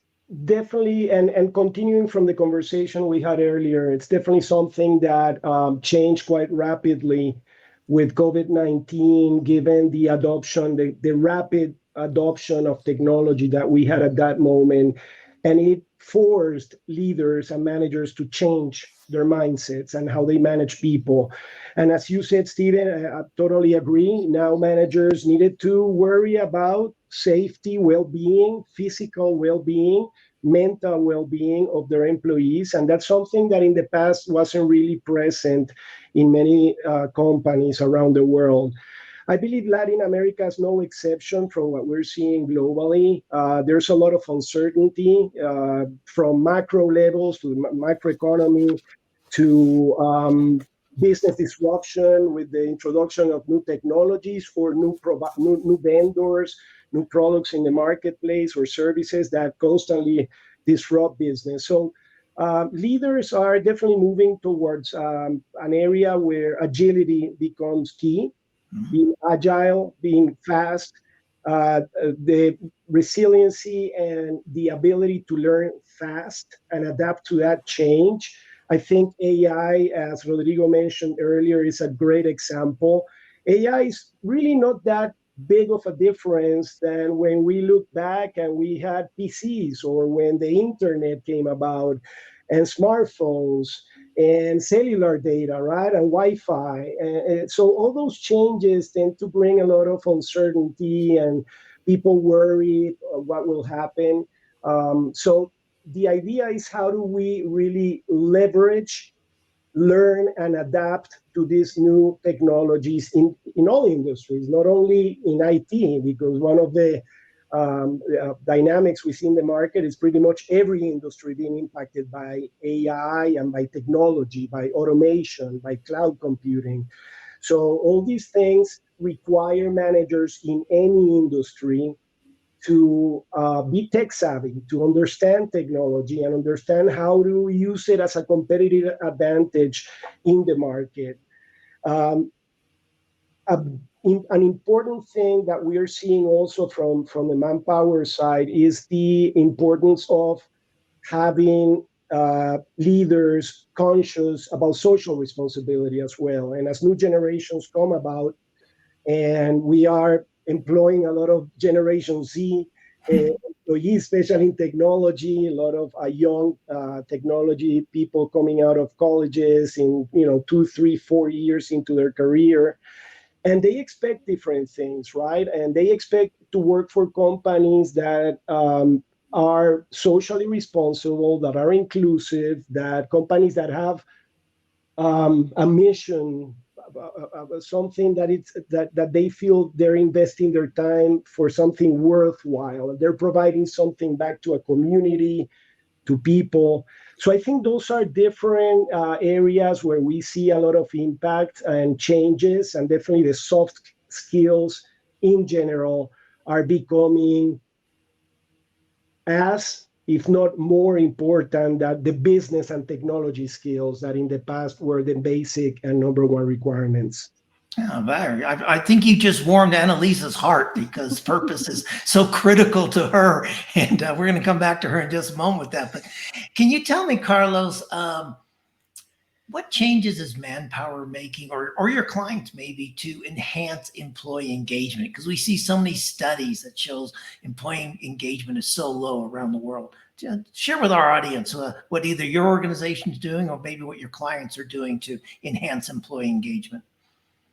definitely, and continuing from the conversation we had earlier, it's definitely something that changed quite rapidly with COVID-19, given the adoption, the rapid adoption of technology that we had at that moment. And it forced leaders and managers to change their mindsets and how they manage people. And as you said, Stephen, I totally agree. Now managers needed to worry about safety, well-being, physical well-being, mental well-being of their employees. And that's something that in the past wasn't really present in many companies around the world. I believe Latin America is no exception from what we're seeing globally. There's a lot of uncertainty from macro levels to microeconomy to business disruption with the introduction of new technologies or new vendors, new products in the marketplace or services that constantly disrupt business. So leaders are definitely moving towards an area where agility becomes key, being agile, being fast, the resiliency and the ability to learn fast and adapt to that change. I think AI, as Rodrigo mentioned earlier, is a great example. AI is really not that big of a difference than when we look back and we had PCs or when the internet came about and smartphones and cellular data, right? And Wi-Fi. And so all those changes tend to bring a lot of uncertainty and people worry what will happen. So the idea is, how do we really leverage, learn, and adapt to these new technologies in all industries, not only in IT, because one of the dynamics we see in the market is pretty much every industry being impacted by AI and by technology, by automation, by cloud computing. So all these things require managers in any industry to be tech savvy, to understand technology and understand how to use it as a competitive advantage in the market. An important thing that we are seeing also from the Manpower side is the importance of having leaders conscious about social responsibility as well. And as new generations come about, and we are employing a lot of Generation Z employees, especially in technology, a lot of young technology people coming out of colleges in 2, 3, 4 years into their career. And they expect different things, right? And they expect to work for companies that are socially responsible, that are inclusive, that companies that have a mission, something that they feel they're investing their time for something worthwhile. They're providing something back to a community, to people. So I think those are different areas where we see a lot of impact and changes, and definitely the soft skills in general are becoming as, if not more important, than the business and technology skills that in the past were the basic and number one requirements. Yeah, I think you just warmed Annalieza's heart, because purpose is so critical to her. And we're going to come back to her in just a moment with that. But can you tell me, Carlos, what changes is Manpower making, or your clients maybe, to enhance employee engagement? Because we see so many studies that shows employee engagement is so low around the world. Share with our audience what either your organization is doing, or maybe what your clients are doing to enhance employee engagement.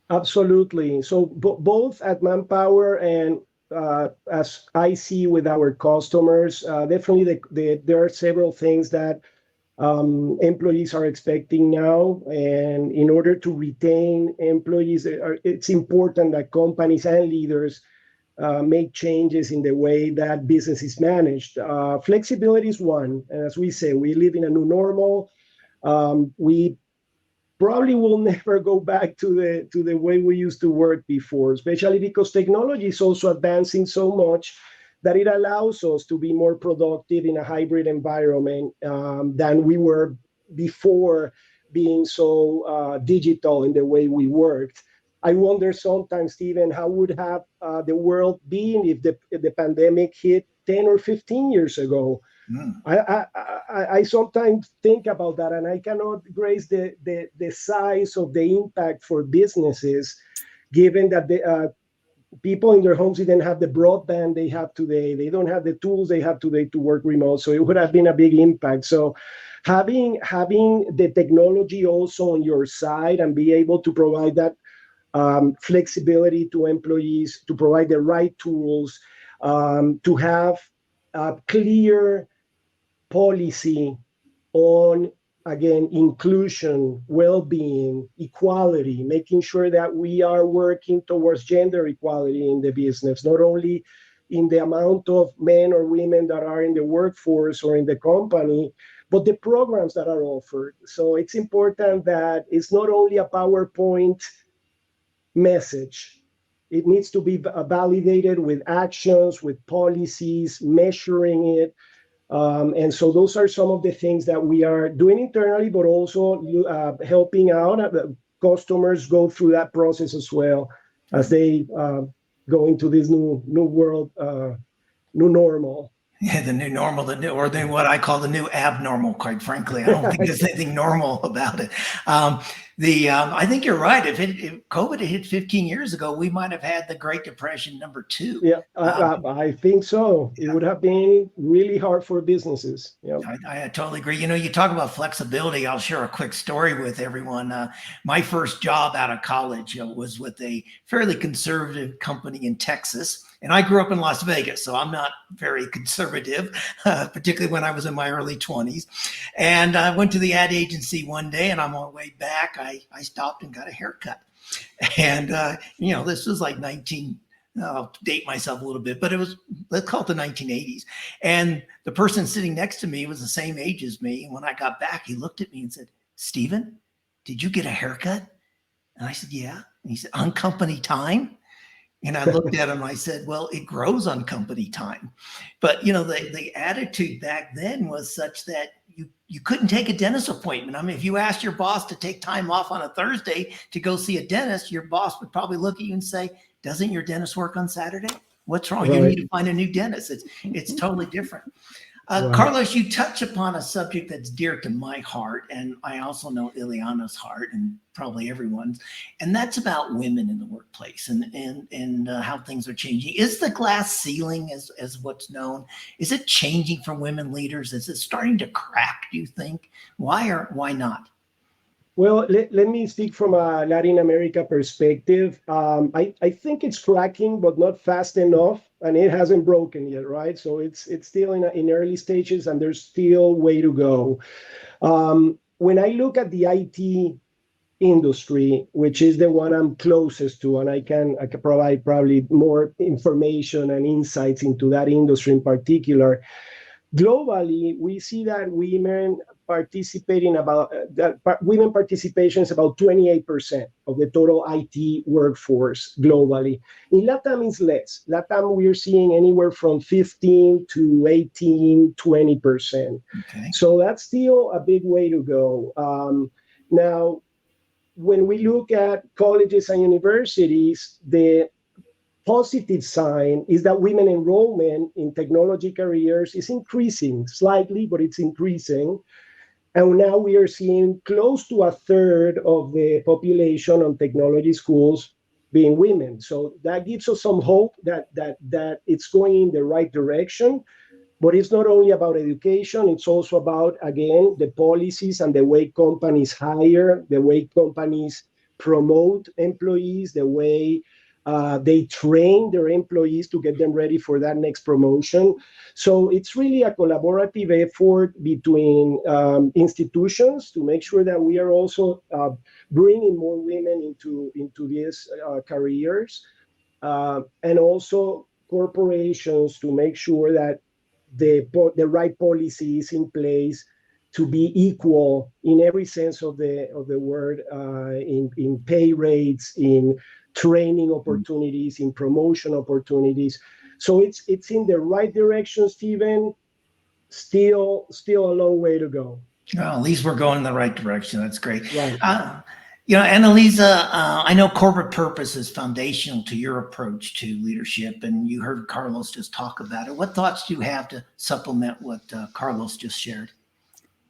Absolutely. So both at Manpower and as I see with our customers, definitely there are several things that employees are expecting now. And in order to retain employees, it's important that companies and leaders make changes in the way that business is managed. Flexibility is one. And as we say, we live in a new normal. We probably will never go back to the way we used to work before, especially because technology is also advancing so much that it allows us to be more productive in a hybrid environment than we were before being so digital in the way we worked. I wonder sometimes, Stephen, how would have the world been if the pandemic hit 10 or 15 years ago? I sometimes think about that, and I cannot grace the size of the impact for businesses, given that the people in their homes didn't have the broadband they have today. They don't have the tools they have today to work remote. So it would have been a big impact. So having the technology also on your side and be able to provide that flexibility to employees, to provide the right tools, to have a clear policy on, again, inclusion, well-being, equality, making sure that we are working towards gender equality in the business, not only in the amount of men or women that are in the workforce or in the company, but the programs that are offered. So it's important that it's not only a PowerPoint message. It needs to be validated with actions, with policies, measuring it. And so those are some of the things that we are doing internally, but also helping out customers go through that process as well as they go into this new world, new normal. Yeah, the new normal, what I call the new abnormal, quite frankly. I don't think there's anything normal about it. I think you're right. If COVID had hit 15 years ago, we might have had the Great Depression #2. Yeah, I think so. Yeah. It would have been really hard for businesses. Yeah, I totally agree. You talk about flexibility. I'll share a quick story with everyone. My first job out of college was with a fairly conservative company in Texas. And I grew up in Las Vegas, so I'm not very conservative, particularly when I was in my early 20s. And I went to the ad agency one day, and on my way back, I stopped and got a haircut. And, this was like I'll date myself a little bit, but it was, let's call it the 1980s. And the person sitting next to me was the same age as me. And when I got back, he looked at me and said, "Stephen, did you get a haircut?" And I said, "Yeah." And he said, "On company time?" And I looked at him and I said, "Well, it grows on company time." But, the attitude back then was such that you couldn't take a dentist appointment. I mean, if you asked your boss to take time off on a Thursday to go see a dentist, your boss would probably look at you and say, "Doesn't your dentist work on Saturday? What's wrong? Right. You need to find a new dentist." It's totally different. Right. Carlos, you touch upon a subject that's dear to my heart, and I also know Iliana's heart, and probably everyone's, and that's about women in the workplace and how things are changing. Is the glass ceiling, as what's known, is it changing for women leaders? Is it starting to crack, do you think? Why or why not? Well, let me speak from a Latin America perspective. I think it's cracking, but not fast enough, and it hasn't broken yet, right? So it's still in early stages, and there's still way to go. When I look at the IT industry, which is the one I'm closest to, and I can provide probably more information and insights into that industry in particular. Globally, we see that women women participation is about 28% of the total IT workforce globally. In LATAM, it's less. LATAM, we're seeing anywhere from 15 to 18, 20%. Okay. So that's still a big way to go. Now, when we look at colleges and universities, the positive sign is that women enrollment in technology careers is increasing slightly, but it's increasing. And now we are seeing close to a third of the population on technology schools being women. So that gives us some hope that it's going in the right direction. But it's not only about education, it's also about, again, the policies and the way companies hire, the way companies promote employees, the way they train their employees to get them ready for that next promotion. So it's really a collaborative effort between institutions to make sure that we are also bringing more women into these careers, and also corporations to make sure that the right policy is in place to be equal in every sense of the word, in pay rates, in training opportunities, in promotion opportunities. So it's in the right direction, Stephen. Still a long way to go. Well, at least we're going in the right direction. That's great. Right. Annalieza, I know corporate purpose is foundational to your approach to leadership, and you heard Carlos just talk about it. What thoughts do you have to supplement what Carlos just shared?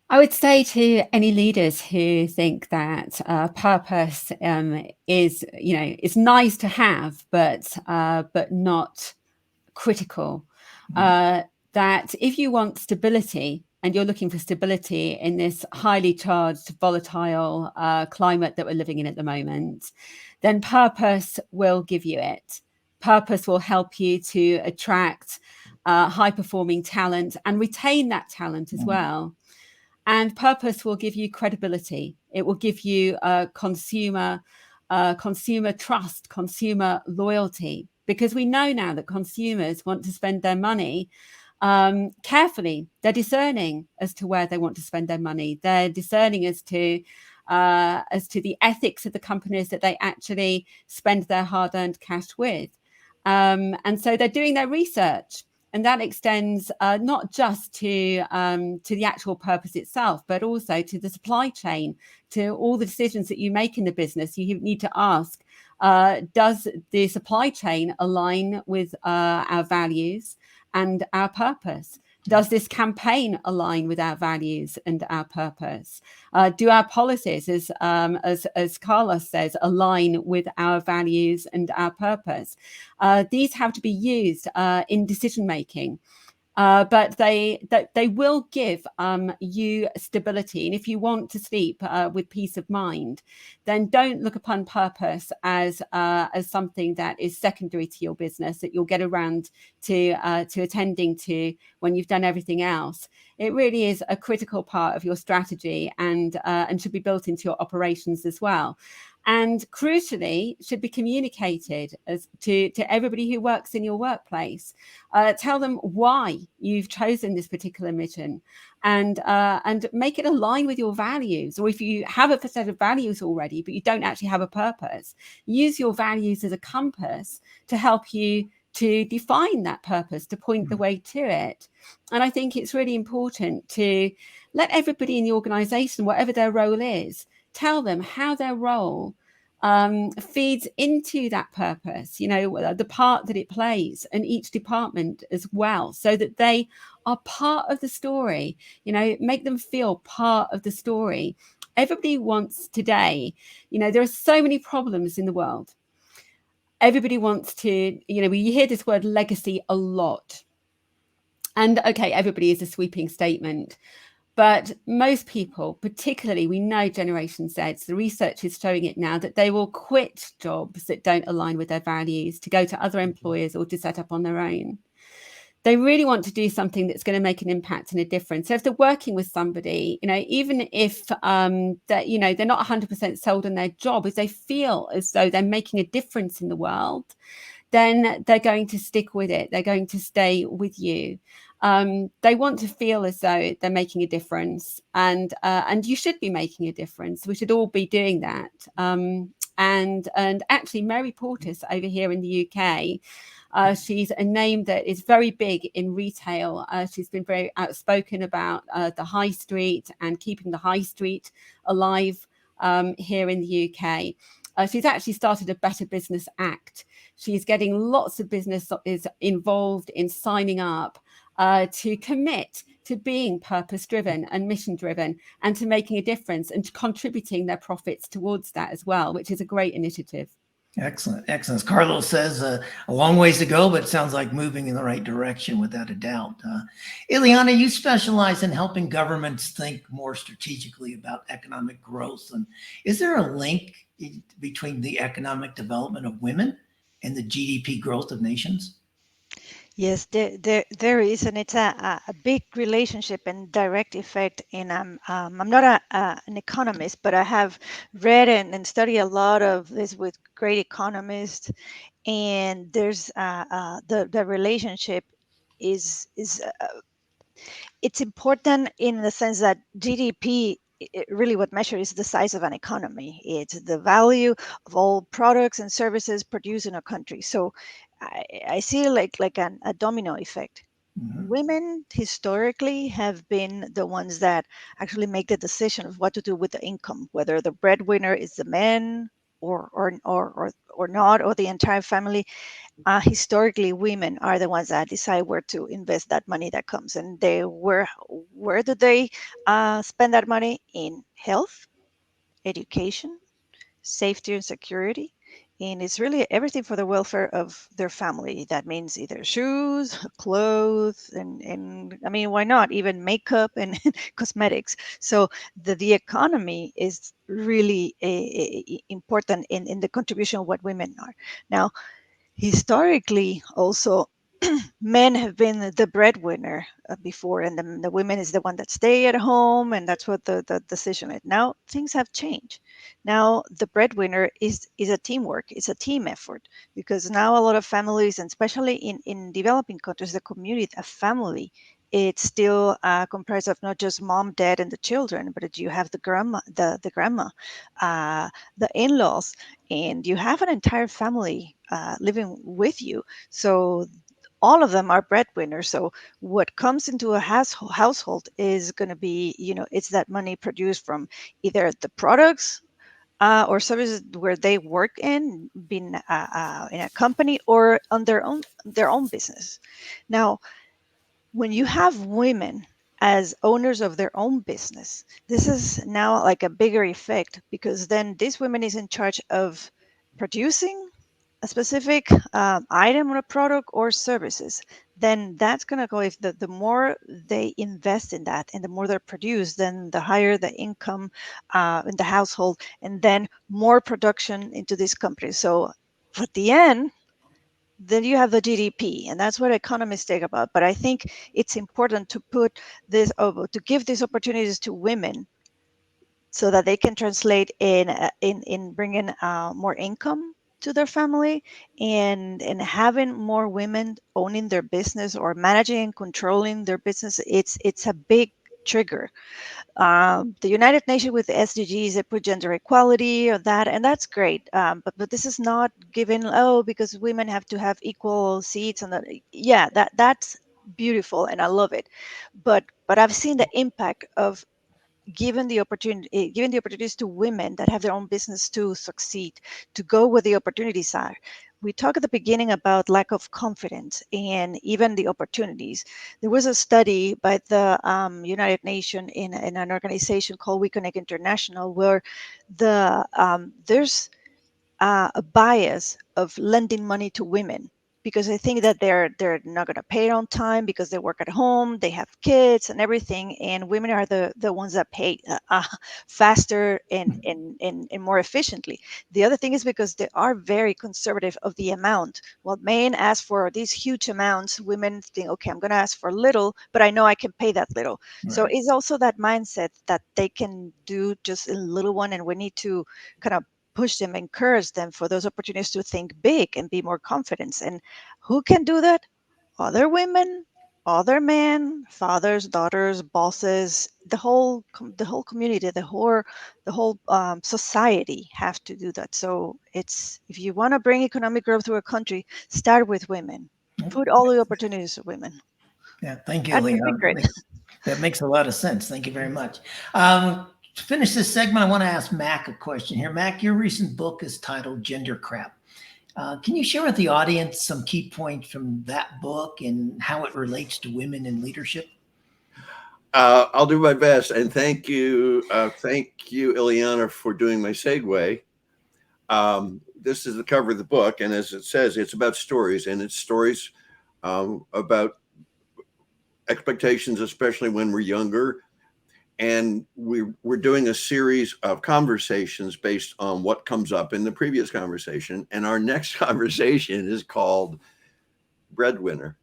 I would say to any leaders who think that purpose is, it's nice to have, but not critical. That if you want stability, and you're looking for stability in this highly charged, volatile climate that we're living in at the moment, then purpose will give you it. Purpose will help you to attract high-performing talent and retain that talent as well. And purpose will give you credibility. It will give you consumer trust, consumer loyalty, because we know now that consumers want to spend their money carefully. They're discerning as to where they want to spend their money. They're discerning as to the ethics of the companies that they actually spend their hard-earned cash with. And so they're doing their research. And that extends not just to the actual purpose itself, but also to the supply chain, to all the decisions that you make in the business. You need to ask, does the supply chain align with our values and our purpose? Does this campaign align with our values and our purpose? Do our policies, as Carlos says, align with our values and our purpose? These have to be used in decision making. But they will give you stability. And if you want to sleep with peace of mind, then don't look upon purpose as something that is secondary to your business, that you'll get around to attending to when you've done everything else. It really is a critical part of your strategy and should be built into your operations as well. And crucially, should be communicated as to everybody who works in your workplace. Tell them why you've chosen this particular mission, and make it align with your values. Or if you have a set of values already, but you don't actually have a purpose, use your values as a compass to help you to define that purpose, to point the way to it. And I think it's really important to let everybody in the organization, whatever their role is, tell them how their role feeds into that purpose, the part that it plays, and each department as well, so that they are part of the story, make them feel part of the story. Everybody wants today, there are so many problems in the world. Everybody wants to, we hear this word legacy a lot. And okay, everybody is a sweeping statement. But most people, particularly we know Generation Z, the research is showing it now, that they will quit jobs that don't align with their values to go to other employers or to set up on their own. they really want to do something that's going to make an impact and a difference. So if they're working with somebody, even if that they're not 100% sold on their job, if they feel as though they're making a difference in the world, then they're going to stick with it. They're going to stay with you. They want to feel as though they're making a difference, and you should be making a difference. We should all be doing that. And actually, Mary Portis over here in the UK, she's a name that is very big in retail. She's been very outspoken about the high street and keeping the high street alive here in the UK. She's actually started a Better Business Act. She's getting lots of businesses involved in signing up to commit to being purpose-driven and mission-driven and to making a difference and to contributing their profits towards that as well, which is a great initiative. Excellent. Excellent. As Carlos says, a long ways to go, but it sounds like moving in the right direction without a doubt. Iliana, you specialize in helping governments think more strategically about economic growth. And is there a link between the economic development of women and the GDP growth of nations? Yes, there is, and it's a big relationship and direct effect. And I'm not an economist, but I have read and studied a lot of this with great economists. And there's the relationship is it's important in the sense that GDP. Really what measures is the size of an economy. It's the value of all products and services produced in a country. So I see it like a domino effect. Mhm. Women historically have been the ones that actually make the decision of what to do with the income, whether the breadwinner is the man or not, or the entire family. Historically, women are the ones that decide where to invest that money that comes, and where do they spend that money? In health, education, safety and security, and it's really everything for the welfare of their family. That means either shoes, clothes, and I mean, why not even makeup and cosmetics. So the economy is really important in the contribution of what women are. Now, historically also, men have been the breadwinner before, and the women is the one that stay at home, and that's what the decision is. Now things have changed. Now the breadwinner is a teamwork, it's a team effort, because now a lot of families, and especially in developing countries, the community, a family, it's still comprised of not just mom, dad, and the children, but you have the grandma, the grandma, the in-laws, and you have an entire family living with you. So all of them are breadwinners. So what comes into a household is going to be, it's that money produced from either the products or services where they work in, being in a company or on their own business. Now, when you have women as owners of their own business, this is now like a bigger effect, because then this woman is in charge of producing a specific item or a product or services. Then that's going to go, if the more they invest in that and the more they produce, then the higher the income in the household, and then more production into this company. So at the end, then you have the GDP, and that's what economists think about. But I think it's important to put this over, to give these opportunities to women, so that they can translate in bringing more income to their family, and having more women owning their business or managing and controlling their business. It's a big trigger. The United Nations with the SDGs, they put gender equality or that, and that's great. But this is not given, because women have to have equal seats, and that, yeah, that's beautiful, and I love it. But I've seen the impact of giving the opportunities to women that have their own business to succeed, to go where the opportunities are. We talked at the beginning about lack of confidence and even the opportunities. There was a study by the United Nations in an organization called We Connect International, where there's a bias of lending money to women, because I think that they're not going to pay on time because they work at home, they have kids and everything, and women are the ones that pay faster and more efficiently. The other thing is because they are very conservative of the amount. While men ask for these huge amounts, women think, okay, I'm going to ask for little, but I know I can pay that little. Right. So it's also that mindset that they can do just a little one, and we need to kind of push them, encourage them for those opportunities to think big and be more confident. And who can do that? Other women, other men, fathers, daughters, bosses, the whole community, the whole society have to do that. So it's, if you want to bring economic growth to a country, start with women. Put all the opportunities to women. Yeah, thank you, That's Iliana. That makes a lot of sense. Thank you very much. To finish this segment, I want to ask Mac a question here. Mac, your recent book is titled Gender Crap. Can you share with the audience some key points from that book and how it relates to women in leadership? I'll do my best, and thank you, Iliana, for doing my segue. This is the cover of the book, and as it says, it's about stories, and it's stories about expectations, especially when we're younger. And we're doing a series of conversations based on what comes up in the previous conversation. And our next conversation is called Breadwinner.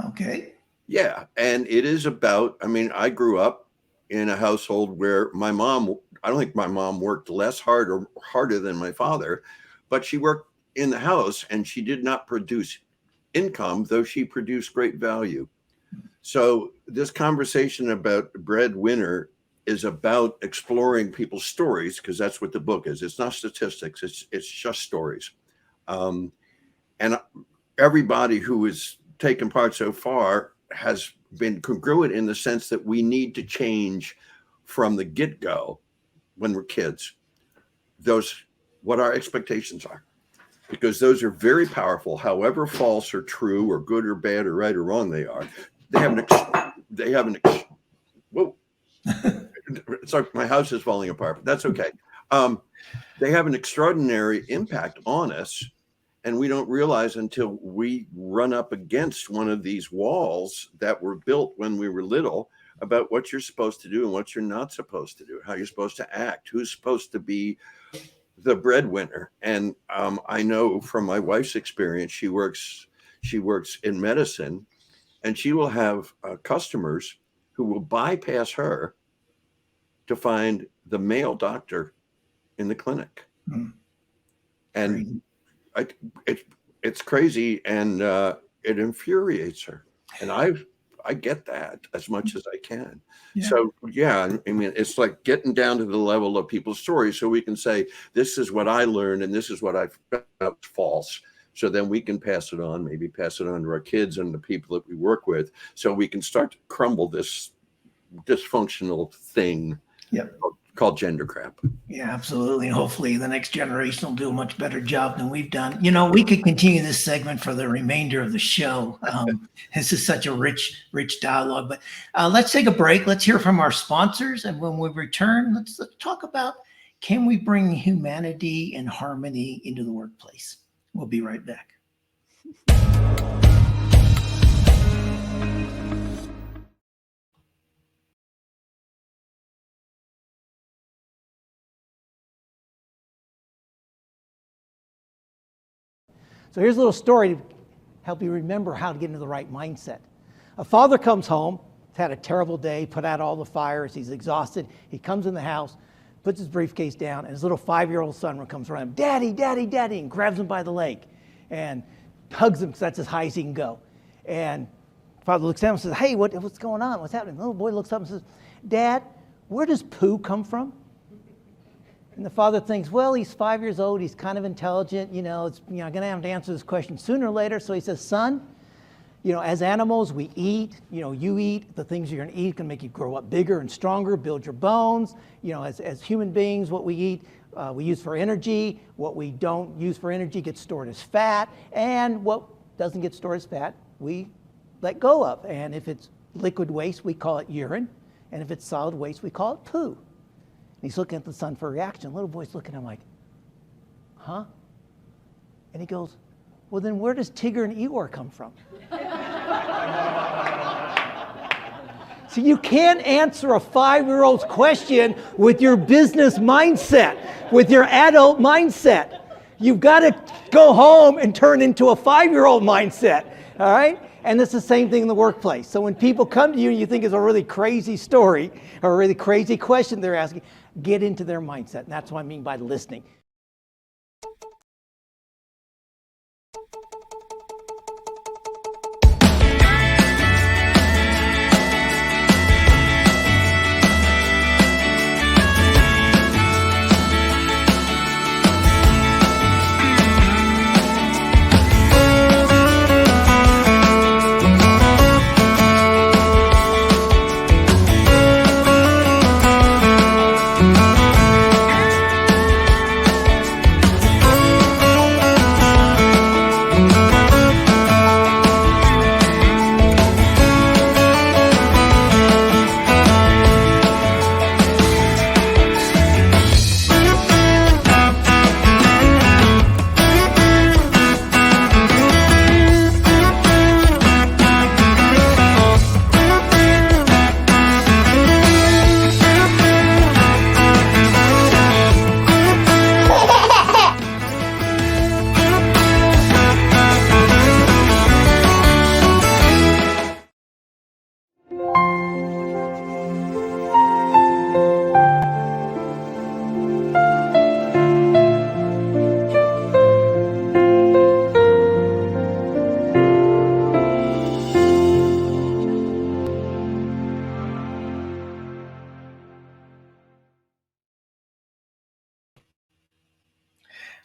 Okay. Yeah. And it is about, I mean, I grew up in a household where my mom, I don't think my mom worked less hard or harder than my father, but she worked in the house and she did not produce income, though she produced great value. So this conversation about breadwinner is about exploring people's stories, because that's what the book is. It's not statistics. It's just stories. And everybody who has taken part so far has been congruent in the sense that we need to change from the get-go when we're kids, what our expectations are, because those are very powerful, however false or true or good or bad or right or wrong they are. Whoa. It's like my house is falling apart, but that's okay. They have an extraordinary impact on us, and we don't realize until we run up against one of these walls that were built when we were little about what you're supposed to do and what you're not supposed to do, how you're supposed to act, who's supposed to be the breadwinner. And I know from my wife's experience, she works in medicine, and she will have customers who will bypass her to find the male doctor in the clinic. And it's crazy, and it infuriates her. And I get that as much as I can. Yeah. So yeah, I mean, it's like getting down to the level of people's stories, so we can say, this is what I learned, and this is what I found false. So then we can pass it on, maybe pass it on to our kids and the people that we work with, so we can start to crumble this dysfunctional thing called gender crap. Yeah, absolutely. Hopefully the next generation will do a much better job than we've done. You know, we could continue this segment for the remainder of the show. This is such a rich dialogue, but let's take a break. Let's hear from our sponsors. And when we return, let's talk about, can we bring humanity and harmony into the workplace? We'll be right back. So here's a little story to help you remember how to get into the right mindset. A father comes home, had a terrible day, put out all the fires, he's exhausted. He comes in the house, puts his briefcase down, and his little 5-year-old son comes around him, Daddy, Daddy, Daddy, and grabs him by the leg and hugs him because that's as high as he can go. And father looks at him and says, hey, what's going on? What's happening? The little boy looks up and says, Dad, where does poo come from? And the father thinks, well, he's 5 years old, he's kind of intelligent, I'm going to have to answer this question sooner or later. So he says, son, as animals, we eat, you eat, the things you're going to eat can make you grow up bigger and stronger, build your bones. As human beings, what we eat, we use for energy. What we don't use for energy gets stored as fat. And what doesn't get stored as fat, we let go of. And if it's liquid waste, we call it urine. And if it's solid waste, we call it poo. He's looking at the son for a reaction. The little boy's looking at him like, huh? And he goes, Well, then where does Tigger and Eeyore come from? So you can't answer a 5-year-old's question with your business mindset, with your adult mindset. You've got to go home and turn into a 5-year-old mindset, all right? And it's the same thing in the workplace. So when people come to you and you think it's a really crazy story or a really crazy question they're asking, get into their mindset. And that's what I mean by listening.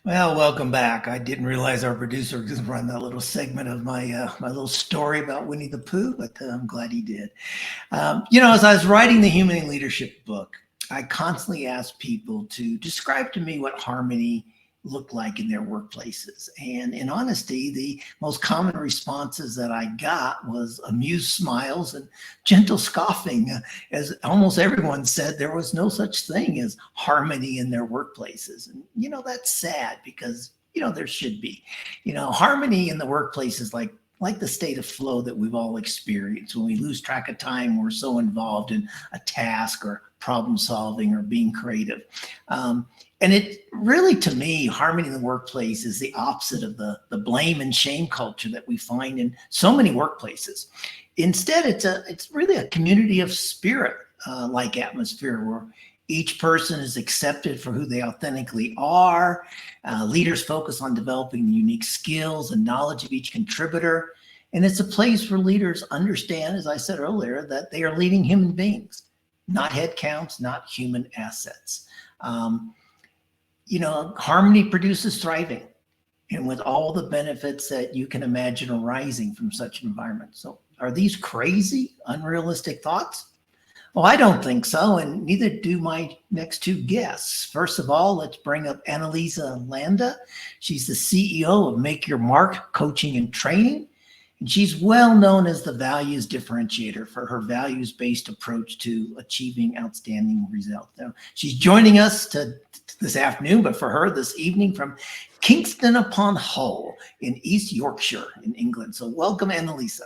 Well, welcome back. I didn't realize our producer was run that little segment of my my little story about Winnie the Pooh, but I'm glad he did. As I was writing the Human Leadership book, I constantly asked people to describe to me what harmony looked like in their workplaces. And in honesty, the most common responses that I got was amused smiles and gentle scoffing, as almost everyone said there was no such thing as harmony in their workplaces. And, that's sad because, there should be. Harmony in the workplace is like the state of flow that we've all experienced. When we lose track of time, we're so involved in a task or problem solving or being creative. And it really, to me, harmony in the workplace is the opposite of the blame and shame culture that we find in so many workplaces. Instead, it's really a community of spirit like atmosphere where each person is accepted for who they authentically are. Leaders focus on developing the unique skills and knowledge of each contributor. And it's a place where leaders understand, as I said earlier, that they are leading human beings, not head counts, not human assets. Harmony produces thriving, and with all the benefits that you can imagine arising from such an environment. So are these crazy, unrealistic thoughts? Well, I don't think so, and neither do my next two guests. First of all, let's bring up Annalieza Landa. She's the CEO of Make Your Mark Coaching and Training, and she's well known as the values differentiator for her values-based approach to achieving outstanding results. Now, she's joining us this afternoon, but for her this evening from Kingston upon Hull in East Yorkshire in England. So welcome, Annalieza.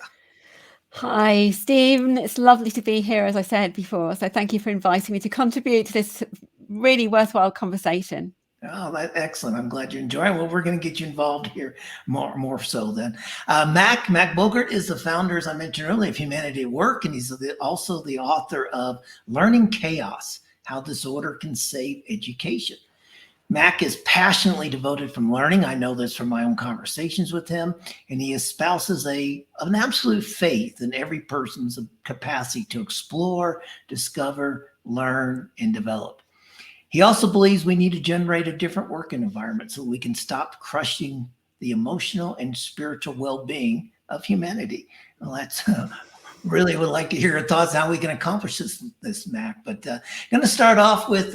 Hi, Stephen. It's lovely to be here, as I said before. So thank you for inviting me to contribute to this really worthwhile conversation. Oh, that's excellent. I'm glad you're enjoying it. Well, we're going to get you involved here more so then. Mac Bogert is the founder, as I mentioned earlier, of Humanity at Work, and he's also the author of Learning Chaos, How Disorder Can Save Education. Mac is passionately devoted from learning. I know this from my own conversations with him, and he espouses an absolute faith in every person's capacity to explore, discover, learn, and develop. He also believes we need to generate a different working environment so we can stop crushing the emotional and spiritual well-being of humanity. Well, that's really would like to hear your thoughts on how we can accomplish this Mac. But going to start off with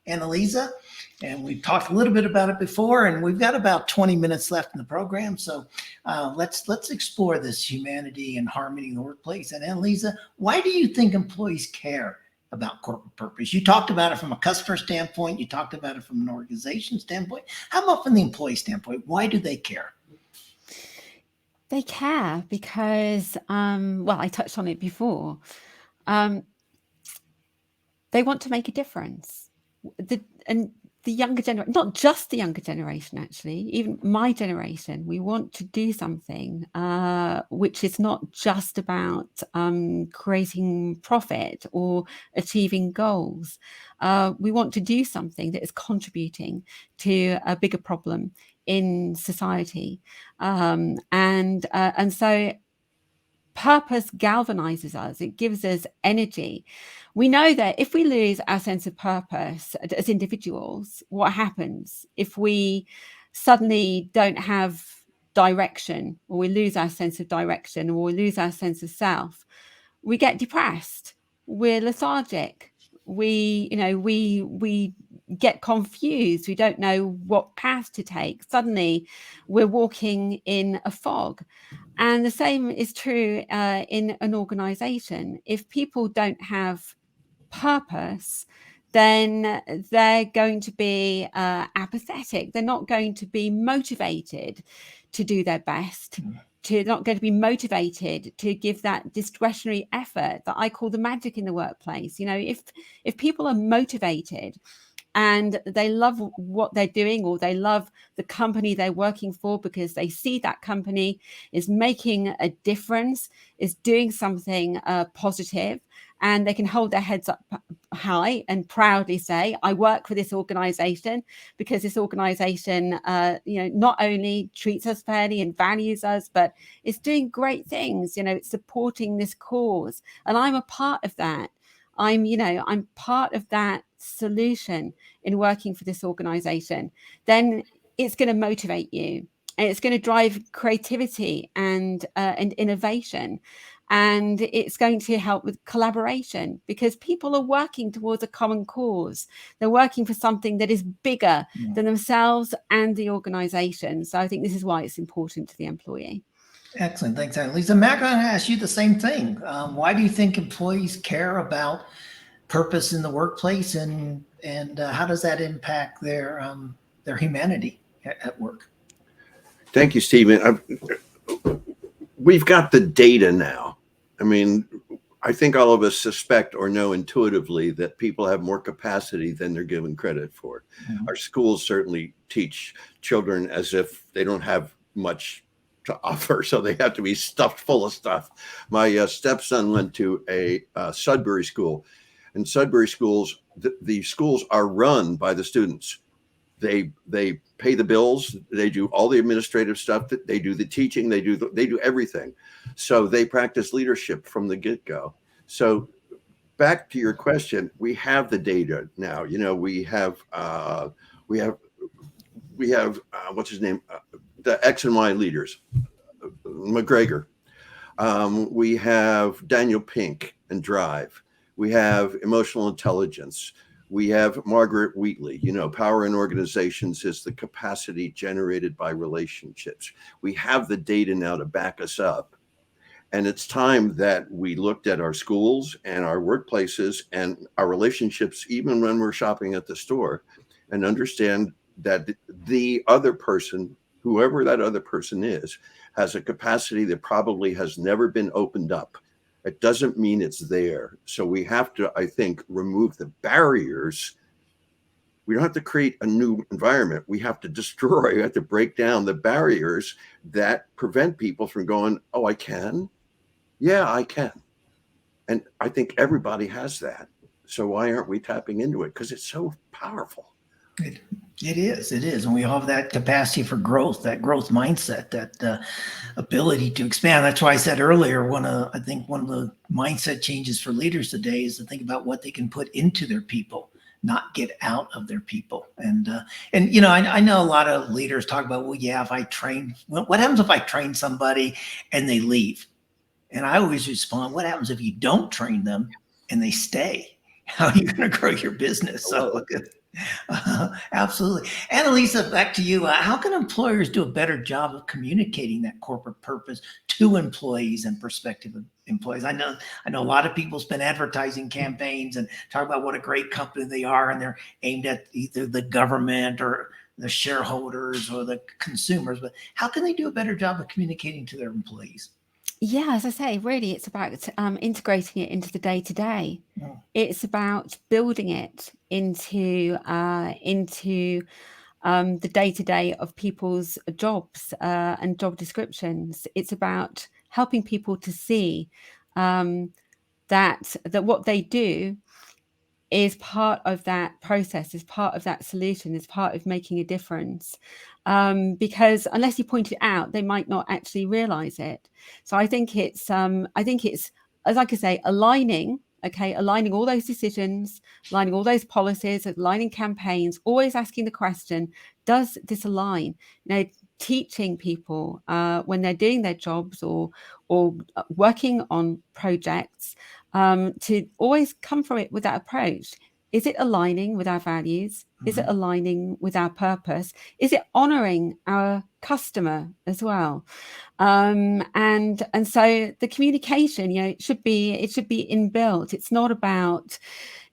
Annalieza, and we've talked a little bit about it before, and we've got about 20 minutes left in the program. So let's explore this humanity and harmony in the workplace. And Annalieza, why do you think employees care about corporate purpose? You talked about it from a customer standpoint. You talked about it from an organization standpoint. How about from the employee standpoint? Why do they care? They care because, well, I touched on it before. They want to make a difference. The younger generation, not just the younger generation, actually, even my generation, we want to do something which is not just about creating profit or achieving goals. We want to do something that is contributing to a bigger problem in society. And so purpose galvanizes us. It gives us energy. We know that if we lose our sense of purpose as individuals, what happens if we suddenly don't have direction, or we lose our sense of direction, or we lose our sense of self? We get depressed. We're lethargic. We get confused. We don't know what path to take. Suddenly we're walking in a fog. And the same is true in an organization. If people don't have purpose, then they're going to be apathetic. They're not going to be motivated to do their best. They're not going to be motivated to give that discretionary effort that I call the magic in the workplace. If people are motivated and they love what they're doing, or they love the company they're working for because they see that company is making a difference, is doing something positive, and they can hold their heads up high and proudly say, I work for this organization because this organization not only treats us fairly and values us, but it's doing great things. It's supporting this cause, and I'm a part of that. I'm part of that solution in working for this organization. Then it's going to motivate you, and it's going to drive creativity and innovation, and it's going to help with collaboration, because people are working towards a common cause. They're working for something that is bigger than themselves and the organization. So I think this is why it's important to the employee. Excellent. Thanks, Annalieza. Mac, I'm going to ask you the same thing. Why do you think employees care about purpose in the workplace, and how does that impact their humanity at work? Thank you, Stephen. We've got the data now. I mean, I think all of us suspect or know intuitively that people have more capacity than they're given credit for. Mm-hmm. Our schools certainly teach children as if they don't have much to offer, so they have to be stuffed full of stuff. My stepson went to a Sudbury school, and Sudbury schools, the schools are run by the students. They pay the bills, they do all the administrative stuff, that they do the teaching, they do everything. So they practice leadership from the get-go. So back to your question, we have the data now. We have what's his name? The X and Y leaders, McGregor. We have Daniel Pink and Drive. We have emotional intelligence. We have Margaret Wheatley. Power in organizations is the capacity generated by relationships. We have the data now to back us up. And it's time that we looked at our schools and our workplaces and our relationships, even when we're shopping at the store, and understand that the other person, whoever that other person is, has a capacity that probably has never been opened up. It doesn't mean it's there. So we have to, I think, remove the barriers. We don't have to create a new environment. We have to destroy, we have to break down the barriers that prevent people from going, oh, I can? Yeah, I can. And I think everybody has that. So why aren't we tapping into it? Because it's so powerful. It is. And we have that capacity for growth, that growth mindset, that ability to expand. That's why I said earlier, I think one of the mindset changes for leaders today is to think about what they can put into their people, not get out of their people. And I know a lot of leaders talk about, well, yeah, if I train, what happens if I train somebody and they leave? And I always respond, what happens if you don't train them and they stay? How are you going to grow your business? So absolutely. Annalieza, back to you. How can employers do a better job of communicating that corporate purpose to employees and prospective employees? I know a lot of people spend advertising campaigns and talk about what a great company they are, and they're aimed at either the government or the shareholders or the consumers, but how can they do a better job of communicating to their employees? Yeah, as I say, really, it's about integrating it into the day-to-day. Oh. It's about building it into the day-to-day of people's jobs and job descriptions. It's about helping people to see that what they do is part of that process, is part of that solution, is part of making a difference. Because unless you point it out, they might not actually realize it. So I think it's as like I say, aligning all those decisions, aligning all those policies, aligning campaigns, always asking the question, does this align? Teaching people when they're doing their jobs or working on projects, to always come from it with that approach. Is it aligning with our values? Is it aligning with our purpose? Is it honoring our customer as well? And so the communication, it should be inbuilt. It's not about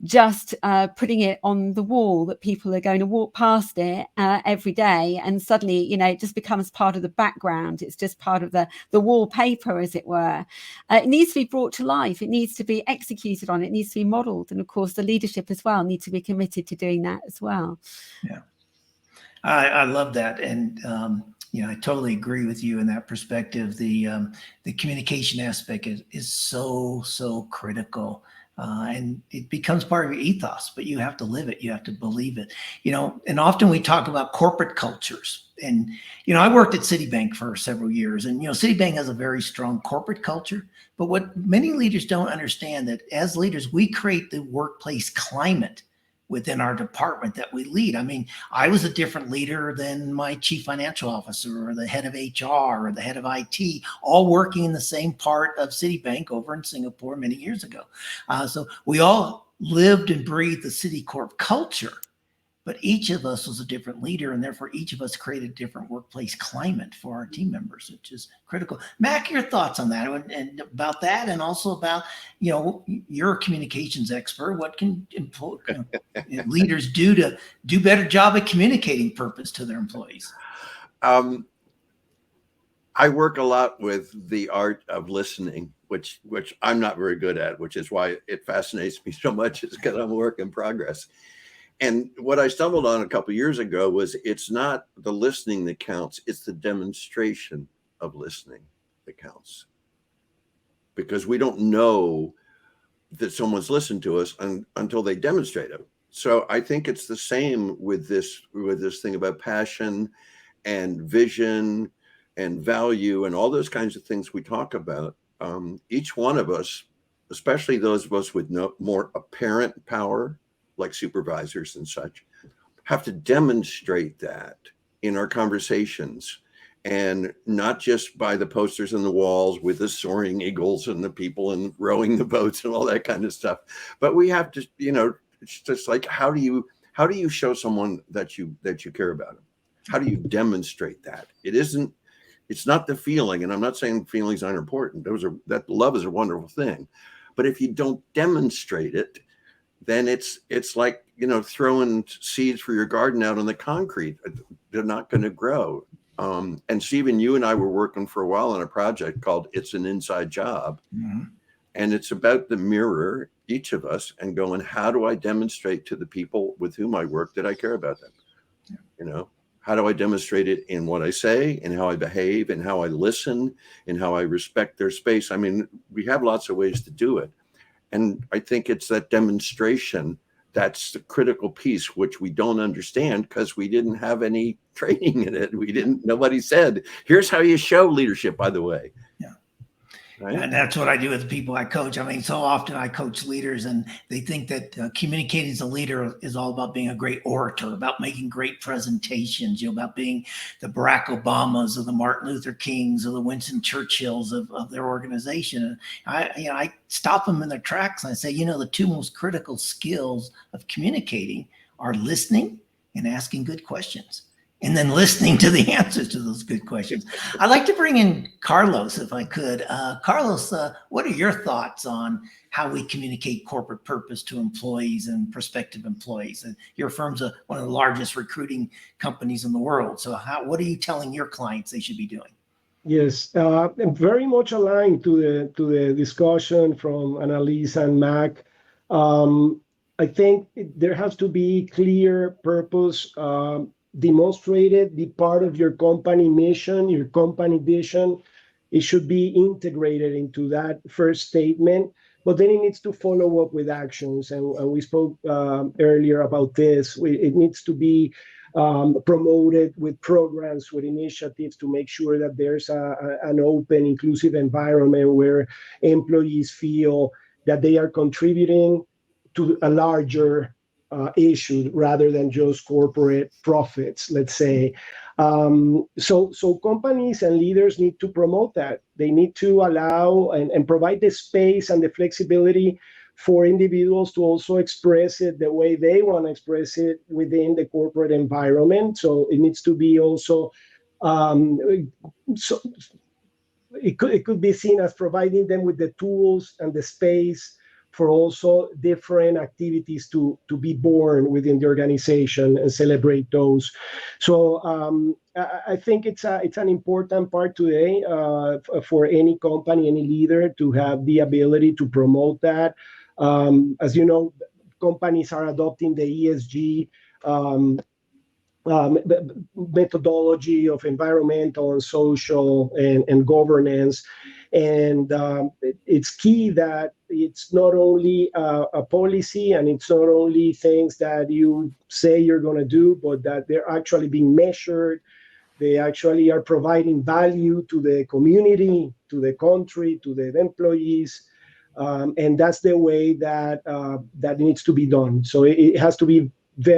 just putting it on the wall that people are going to walk past it every day, and suddenly it just becomes part of the background. It's just part of the wallpaper, as it were. It needs to be brought to life. It needs to be executed on. It needs to be modeled, and of course the leadership as well need to be committed to doing that as well. Yeah, I love that. And I totally agree with you in that perspective. The communication aspect is so critical. And it becomes part of your ethos, but you have to live it. You have to believe it, and often we talk about corporate cultures. And, I worked at Citibank for several years, and, Citibank has a very strong corporate culture. But what many leaders don't understand, that as leaders, we create the workplace climate within our department that we lead. I mean, I was a different leader than my chief financial officer or the head of HR or the head of IT, all working in the same part of Citibank over in Singapore many years ago. So we all lived and breathed the Citicorp culture, but each of us was a different leader, and therefore each of us created a different workplace climate for our team members, which is critical. Mac, your thoughts on that and about that, and also about, you're a communications expert. What can leaders do to do better job at communicating purpose to their employees? I work a lot with the art of listening, which I'm not very good at, which is why it fascinates me so much, is because I'm a work in progress. And what I stumbled on a couple of years ago was, it's not the listening that counts, it's the demonstration of listening that counts. Because we don't know that someone's listened to us until they demonstrate it. So I think it's the same with this thing about passion and vision and value and all those kinds of things we talk about. Each one of us, especially those of us with more apparent power, like supervisors and such, have to demonstrate that in our conversations, and not just by the posters on the walls with the soaring eagles and the people and rowing the boats and all that kind of stuff. But we have to, it's just like, how do you show someone that you care about them? How do you demonstrate that? It's not the feeling, and I'm not saying feelings aren't important. That love is a wonderful thing, but if you don't demonstrate it, then it's like, throwing seeds for your garden out on the concrete. They're not going to grow. And Stephen, you and I were working for a while on a project called It's an Inside Job. Mm-hmm. And it's about the mirror, each of us, and going, how do I demonstrate to the people with whom I work that I care about them? Yeah. How do I demonstrate it in what I say, and how I behave, and how I listen, and how I respect their space? I mean, we have lots of ways to do it. And I think it's that demonstration that's the critical piece, which we don't understand because we didn't have any training in it. Nobody said, here's how you show leadership, by the way. Yeah. Right? And that's what I do with the people I coach. I mean, so often I coach leaders, and they think that communicating as a leader is all about being a great orator, about making great presentations, about being the Barack Obamas or the Martin Luther Kings or the Winston Churchills of their organization. And I stop them in their tracks, and I say, the two most critical skills of communicating are listening and asking good questions. and then listening to the answers to those good questions. I'd like to bring in Carlos, if I could. Carlos, what are your thoughts on how we communicate corporate purpose to employees and prospective employees? And your firm's one of the largest recruiting companies in the world. So what are you telling your clients they should be doing? Yes, I'm very much aligned to the discussion from Annalieza and Mac. I think there has to be clear purpose demonstrated, be part of your company mission, your company vision. It should be integrated into that first statement, but then it needs to follow up with actions. And we spoke earlier about this. It needs to be promoted with programs, with initiatives to make sure that there's an open, inclusive environment where employees feel that they are contributing to a larger issue rather than just corporate profits, let's say. So companies and leaders need to promote that. They need to allow and provide the space and the flexibility for individuals to also express it the way they want to express it within the corporate environment. So it needs to be also, so it could be seen as providing them with the tools and the space for also different activities to be born within the organization and celebrate those. So I think it's an important part today for any company, any leader to have the ability to promote that. As you know, companies are adopting the ESG methodology of environmental and social and governance. And it's key that it's not only a policy and it's not only things that you say you're going to do, but that they're actually being measured. They actually are providing value to the community, to the country, to the employees. And that's the way that that needs to be done. So it has to be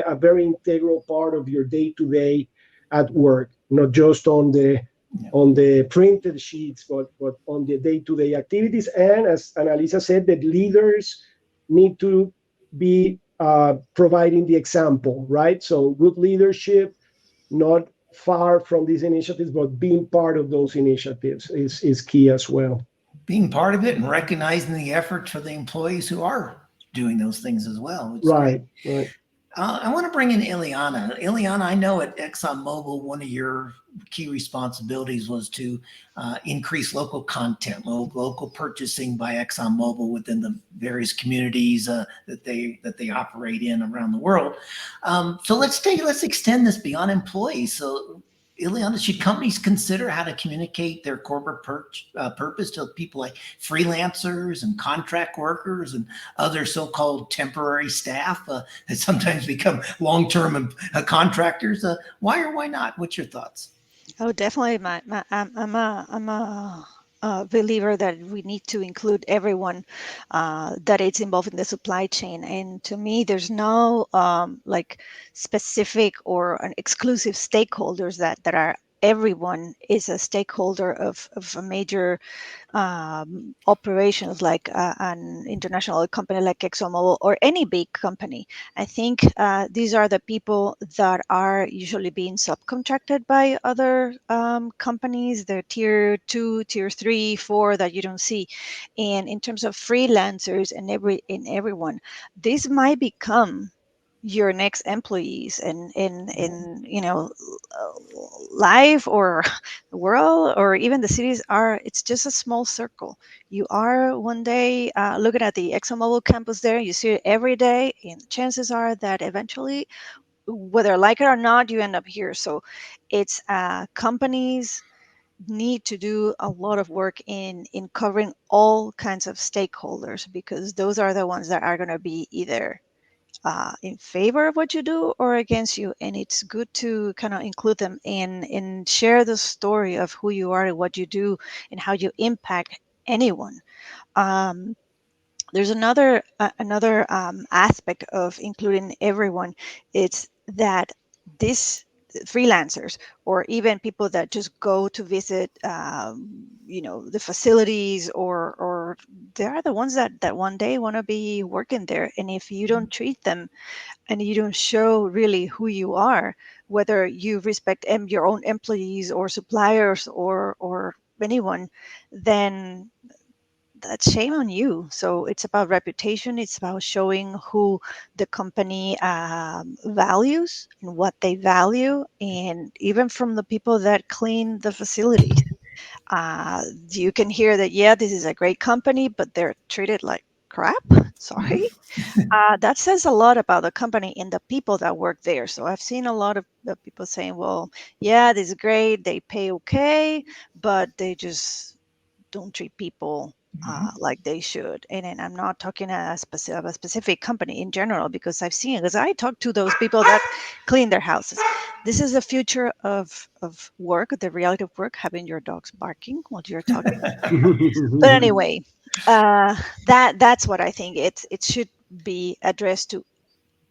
a very integral part of your day-to-day at work, not just on the printed sheets, but on the day-to-day activities. And as Annalieza said, that leaders need to be providing the example, right? So good leadership, not far from these initiatives, but being part of those initiatives is key as well. Being part of it and recognizing the effort for the employees who are doing those things as well. Right. I want to bring in Iliana. Iliana, I know at ExxonMobil, one of your key responsibilities was to increase local content, local purchasing by ExxonMobil within the various communities that they operate in around the world. So let's extend this beyond employees. So Iliana, should companies consider how to communicate their corporate purpose to people like freelancers and contract workers and other so-called temporary staff that sometimes become long-term contractors? Why or why not? What's your thoughts? Oh, definitely. I'm a believer that we need to include everyone that is involved in the supply chain. And to me, there's no like specific or an exclusive stakeholders that are. Everyone is a stakeholder of a major operations, like an international company like ExxonMobil or any big company. I think these are the people that are usually being subcontracted by other companies. They're tier 2, tier 3, 4 that you don't see. And in terms of freelancers and everyone, this might become your next employees and in life or the world or even the cities it's just a small circle. You are one day looking at the ExxonMobil campus there, you see it every day, and chances are that eventually, whether like it or not, you end up here. So it's companies need to do a lot of work in covering all kinds of stakeholders, because those are the ones that are going to be either in favor of what you do or against you. And it's good to kind of include them and share the story of who you are and what you do and how you impact anyone. There's another aspect of including everyone. It's that this freelancers or even people that just go to visit the facilities, or they are the ones that one day want to be working there. And if you don't treat them and you don't show really who you are, whether you respect your own employees or suppliers or anyone, then that's shame on you. So it's about reputation. It's about showing who the company values and what they value, and even from the people that clean the facilities. You can hear that, yeah, this is a great company, but they're treated like crap. Sorry. That says a lot about the company and the people that work there. So I've seen a lot of people saying, well, yeah, this is great. They pay okay, but they just don't treat people like they should. And I'm not talking a specific company in general, because I've seen it, because I talk to those people that clean their houses. This is the future of work, the reality of work, having your dogs barking while you're talking. But anyway, that's what I think. It should be addressed to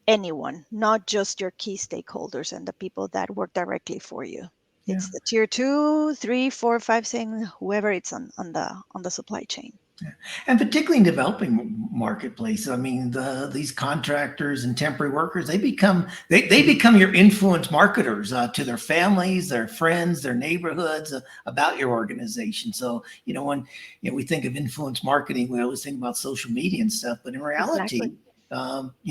anyone, not just your key stakeholders and the people that work directly for you. Yeah. It's the tier 2, 3, 4, 5, saying whoever it's on the supply chain. Yeah. And particularly in developing marketplaces, I mean, these contractors and temporary workers, they become your influence marketers to their families, their friends, their neighborhoods about your organization. So, when we think of influence marketing, we always think about social media and stuff, but in reality, exactly.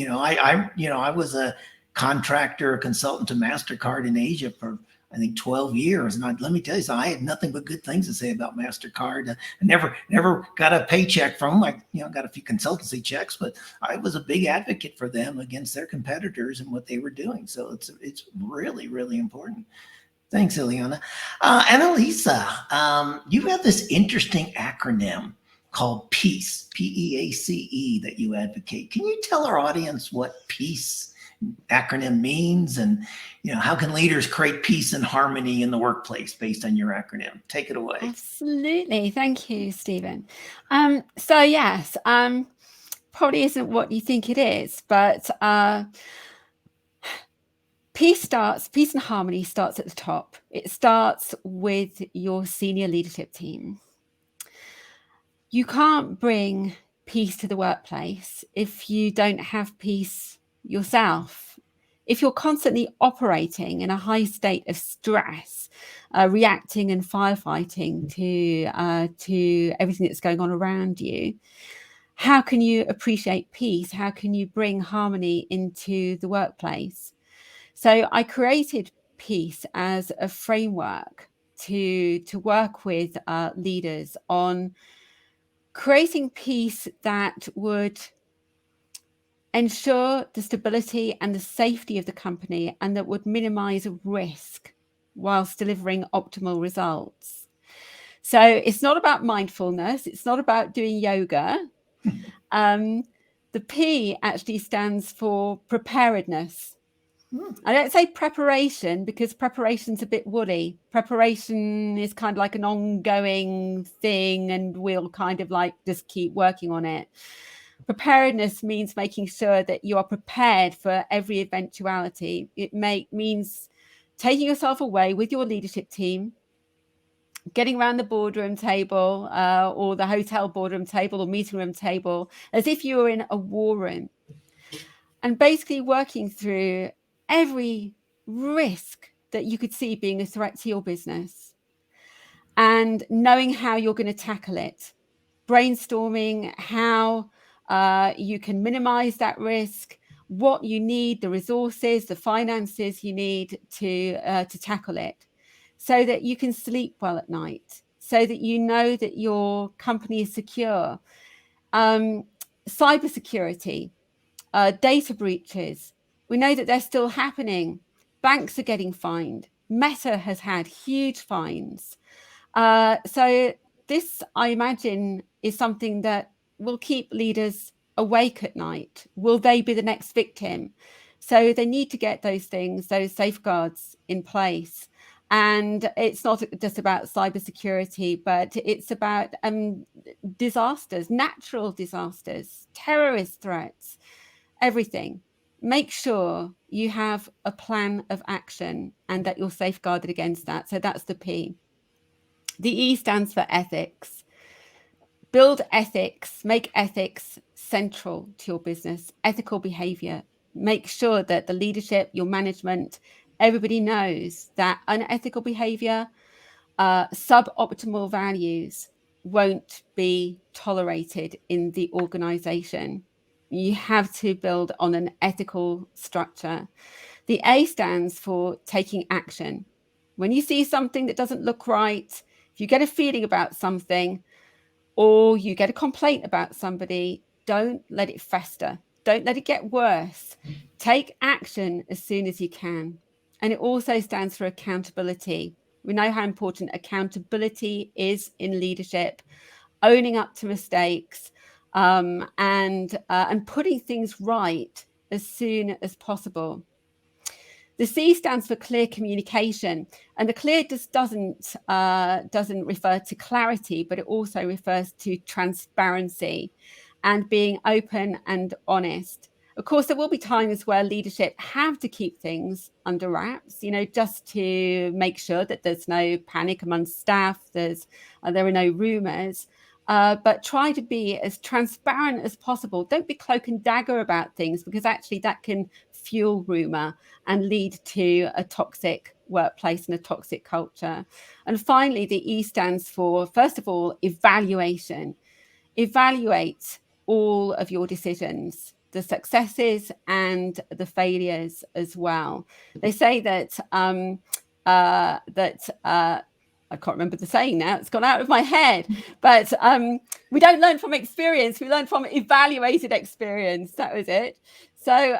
I was a contractor, a consultant to MasterCard in Asia for, I think, 12 years. And let me tell you, so I had nothing but good things to say about MasterCard. I never got a paycheck from them. I got a few consultancy checks, but I was a big advocate for them against their competitors and what they were doing. So it's really, really important. Thanks, Iliana. Annalieza, you have this interesting acronym called PEACE, P-E-A-C-E, that you advocate. Can you tell our audience what PEACE acronym means, and how can leaders create peace and harmony in the workplace based on your acronym? Take it away. Absolutely. Thank you, Stephen. So yes, probably isn't what you think it is, but peace and harmony starts at the top. It starts with your senior leadership team. You can't bring peace to the workplace if you don't have peace yourself. If you're constantly operating in a high state of stress, reacting and firefighting to everything that's going on around you, how can you appreciate peace? How can you bring harmony into the workplace? So I created peace as a framework to work with leaders on creating peace that would ensure the stability and the safety of the company, and that would minimize risk whilst delivering optimal results. So it's not about mindfulness. It's not about doing yoga. The P actually stands for preparedness. I don't say preparation, because preparation's a bit woolly. Preparation is kind of like an ongoing thing, and we'll kind of like just keep working on it. Preparedness means making sure that you are prepared for every eventuality. It means taking yourself away with your leadership team, getting around the boardroom table or the hotel boardroom table or meeting room table as if you were in a war room, and basically working through every risk that you could see being a threat to your business, and knowing how you're going to tackle it, brainstorming how you can minimize that risk, what you need, the resources, the finances you need to tackle it, so that you can sleep well at night, so that you know that your company is secure. Cybersecurity, data breaches, we know that they're still happening. Banks are getting fined. Meta has had huge fines. So this, I imagine, is something that will keep leaders awake at night. Will they be the next victim? So they need to get those things, those safeguards in place. And it's not just about cybersecurity, but it's about disasters, natural disasters, terrorist threats, everything. Make sure you have a plan of action and that you're safeguarded against that. So that's the P. The E stands for ethics. Build ethics, make ethics central to your business, ethical behavior. Make sure that the leadership, your management, everybody knows that unethical behavior, suboptimal values won't be tolerated in the organization. You have to build on an ethical structure. The A stands for taking action. When you see something that doesn't look right, if you get a feeling about something, or you get a complaint about somebody, don't let it fester. Don't let it get worse. Take action as soon as you can. And it also stands for accountability. We know how important accountability is in leadership, owning up to mistakes, and putting things right as soon as possible. The C stands for clear communication, and the clear just doesn't refer to clarity, but it also refers to transparency and being open and honest. Of course, there will be times where leadership have to keep things under wraps, just to make sure that there's no panic among staff, there are no rumors. But try to be as transparent as possible. Don't be cloak and dagger about things, because actually that can fuel rumor and lead to a toxic workplace and a toxic culture. And finally, the E stands for, first of all, evaluation. Evaluate all of your decisions, the successes and the failures as well. They say that I can't remember the saying now, it's gone out of my head, but we don't learn from experience, we learn from evaluated experience. That was it. So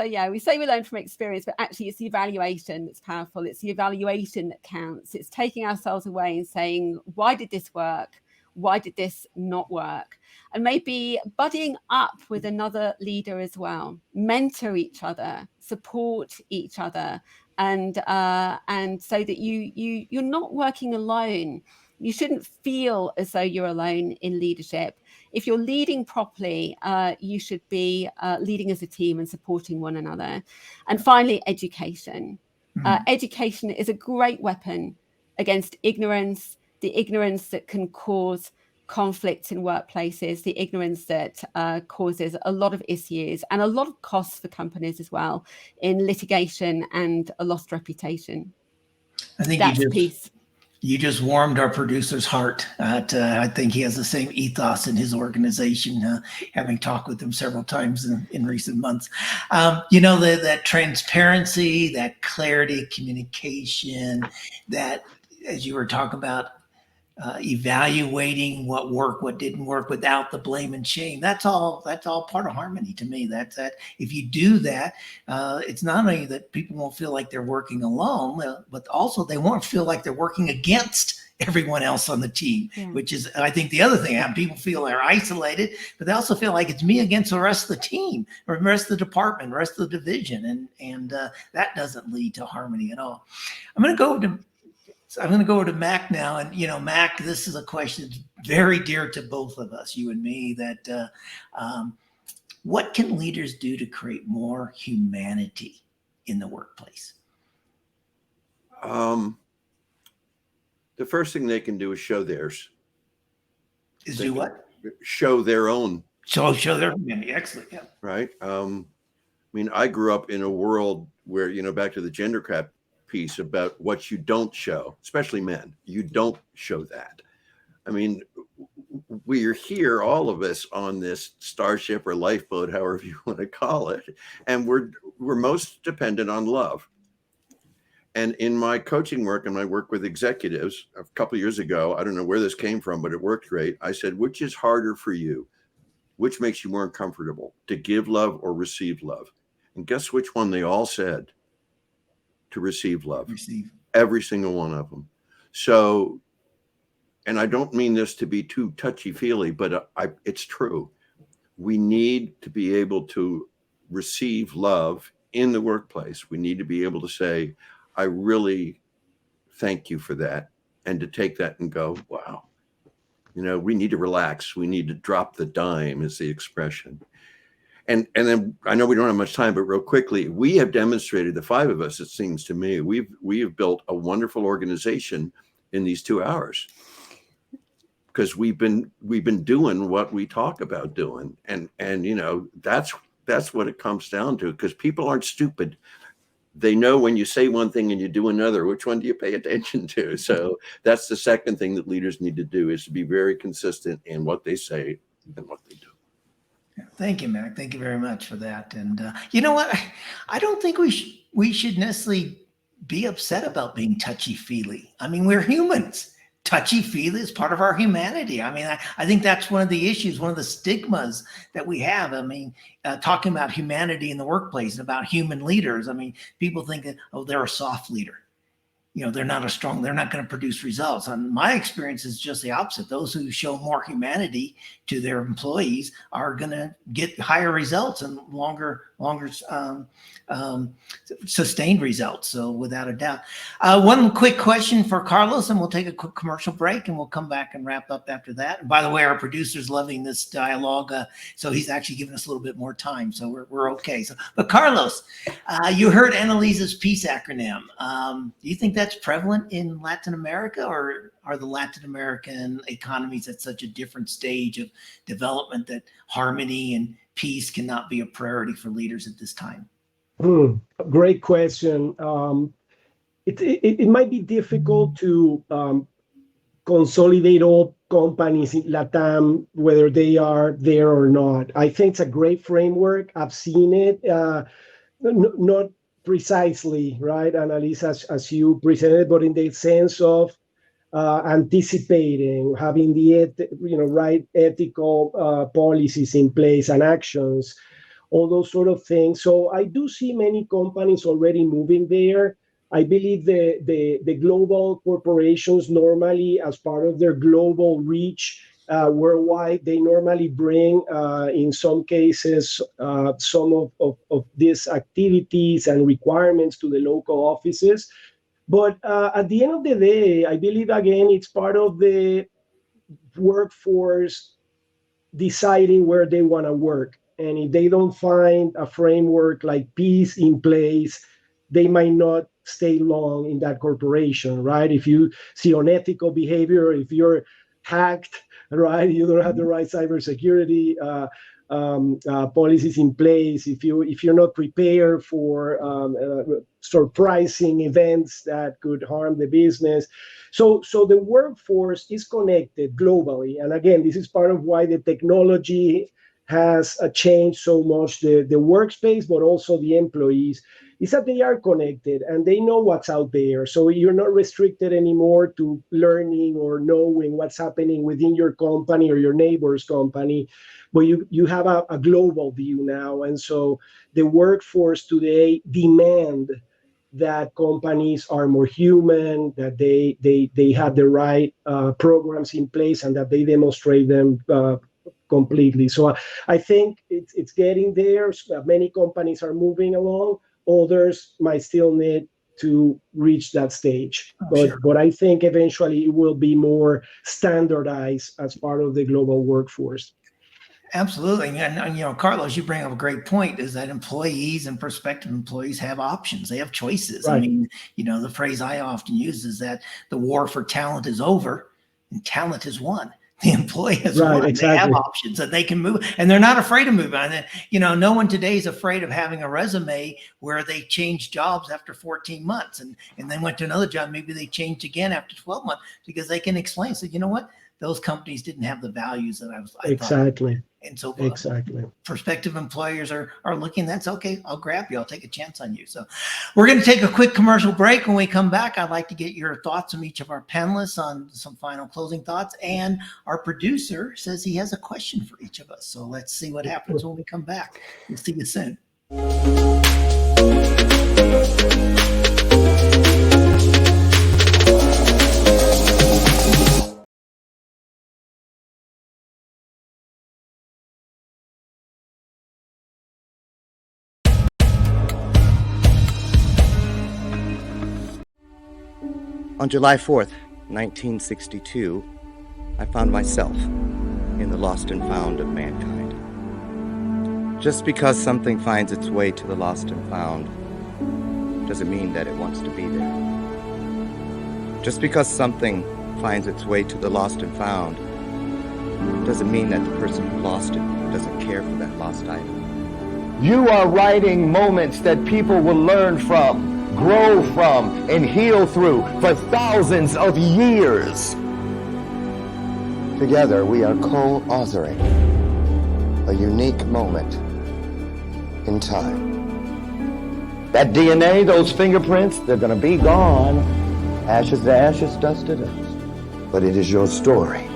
yeah, we say we learn from experience, but actually it's the evaluation that's powerful. It's the evaluation that counts. It's taking ourselves away and saying, why did this work? Why did this not work? And maybe buddying up with another leader as well. Mentor each other, support each other, and so that you're not working alone. You shouldn't feel as though you're alone in leadership. If you're leading properly, you should be leading as a team and supporting one another. And finally, education. Education is a great weapon against ignorance, the ignorance that can cause conflicts in workplaces, the ignorance that causes a lot of issues and a lot of costs for companies as well in litigation and a lost reputation. I think you just warmed our producer's heart. I think he has the same ethos in his organization, having talked with him several times in recent months. That transparency, that clarity, communication, that, as you were talking about, evaluating what worked, what didn't work, without the blame and shame. That's all part of harmony to me. That's that. If you do that, it's not only that people won't feel like they're working alone, but also they won't feel like they're working against everyone else on the team, which is, I think, the other thing. People feel they're isolated, but they also feel like it's me against the rest of the team, or the rest of the department, the rest of the division, and that doesn't lead to harmony at all. I'm going to go to Mac now. And, Mac, this is a question that's very dear to both of us, you and me, that what can leaders do to create more humanity in the workplace? The first thing they can do is show theirs. Do what? Show their own. Show their humanity. Excellent. Yeah. Right. I grew up in a world where, back to the gender crap piece about what you don't show, especially men. You don't show that. We're here, all of us, on this starship or lifeboat, however you want to call it, and we're most dependent on love. And in my coaching work and my work with executives a couple of years ago, I don't know where this came from, but it worked great. I said, which is harder for you? Which makes you more uncomfortable, to give love or receive love? And guess which one they all said? To receive love. Every single one of them. So, and I don't mean this to be too touchy-feely, but it's true. We need to be able to receive love in the workplace. We need to be able to say, I really thank you for that. And to take that and go, wow, we need to relax. We need to drop the dime, is the expression. And then I know we don't have much time, but real quickly, we have demonstrated, the five of us, it seems to me, we have built a wonderful organization in these 2 hours, because we've been doing what we talk about doing, and that's what it comes down to, because people aren't stupid. they know when you say one thing and you do another, which one do you pay attention to? So that's the second thing that leaders need to do, is to be very consistent in what they say and what they do. Thank you, Mac. Thank you very much for that. And you know what? I don't think we should necessarily be upset about being touchy-feely. I mean, we're humans. Touchy-feely is part of our humanity. I mean, I think that's one of the issues, one of the stigmas that we have. I mean, talking about humanity in the workplace and about human leaders. I mean, people think that, oh, they're a soft leader. You know, they're not going to produce results. And my experience is just the opposite. Those who show more humanity to their employees are going to get higher results and longer sustained results. So without a doubt. One quick question for Carlos, and we'll take a quick commercial break, and we'll come back and wrap up after that. And by the way, our producer's loving this dialogue, so he's actually giving us a little bit more time, so we're okay. So, but Carlos, you heard Annalieza's PEACE acronym. Do you think that's prevalent in Latin America, or are the Latin American economies at such a different stage of development that harmony and peace cannot be a priority for leaders at this time? Great question. It might be difficult to consolidate all companies in LATAM, whether they are there or not. I think it's a great framework. I've seen it, not precisely, right, Annalieza, as you presented, but in the sense of anticipating, having the right ethical policies in place and actions, all those sort of things. So I do see many companies already moving there. I believe the global corporations normally, as part of their global reach worldwide, they normally bring, in some cases, some of these activities and requirements to the local offices. But at the end of the day, I believe, again, it's part of the workforce deciding where they want to work. And if they don't find a framework like peace in place, they might not stay long in that corporation, right? If you see unethical behavior, if you're hacked, right, you don't have the right cybersecurity policies in place, if you're not prepared for surprising events that could harm the business. So the workforce is connected globally. And again, this is part of why the technology has changed so much the workspace, but also the employees, is that they are connected and they know what's out there. So you're not restricted anymore to learning or knowing what's happening within your company or your neighbor's company, but you have a global view now. And so the workforce today demand that companies are more human, that they have the right programs in place, and that they demonstrate them completely. So I think it's getting there. Many companies are moving along. Others might still need to reach that stage. But I think eventually it will be more standardized as part of the global workforce. Absolutely. And Carlos, you bring up a great point, is that employees and prospective employees have options. They have choices. Right. I mean, the phrase I often use is that the war for talent is over and talent is won. The employee has won. Exactly. They have options that they can move, and they're not afraid to move on. No one today is afraid of having a resume where they changed jobs after 14 months and then went to another job. Maybe they changed again after 12 months, because they can explain. So, you know what? Those companies didn't have the values that I exactly thought. And so exactly, prospective employers are looking, that's okay. I'll grab you. I'll take a chance on you. So we're going to take a quick commercial break. When we come back, I'd like to get your thoughts from each of our panelists on some final closing thoughts. And our producer says he has a question for each of us. So let's see what happens when we come back. We'll see you soon. On July 4th, 1962, I found myself in the lost and found of mankind. Just because something finds its way to the lost and found doesn't mean that it wants to be there. Just because something finds its way to the lost and found doesn't mean that the person who lost it doesn't care for that lost item. You are writing moments that people will learn from, grow from, and heal through for thousands of years. Together, we are co-authoring a unique moment in time. That DNA, those fingerprints, they're going to be gone. Ashes to ashes, dust to dust. But it is your story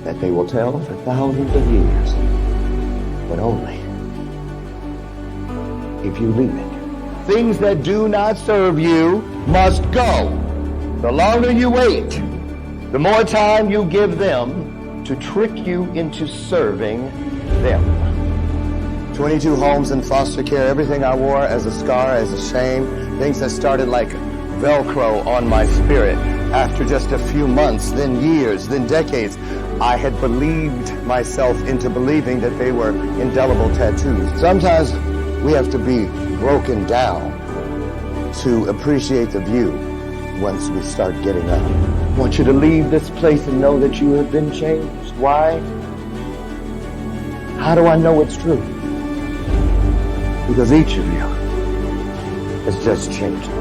that they will tell for thousands of years, but only if you leave it. Things that do not serve you must go. The longer you wait, the more time you give them to trick you into serving them. 22 homes in foster care, everything I wore as a scar, as a shame, things that started like Velcro on my spirit. After just a few months, then years, then decades, I had believed myself into believing that they were indelible tattoos. Sometimes we have to be broken down to appreciate the view once we start getting up. I want you to leave this place and know that you have been changed. Why? How do I know it's true? Because each of you has just changed.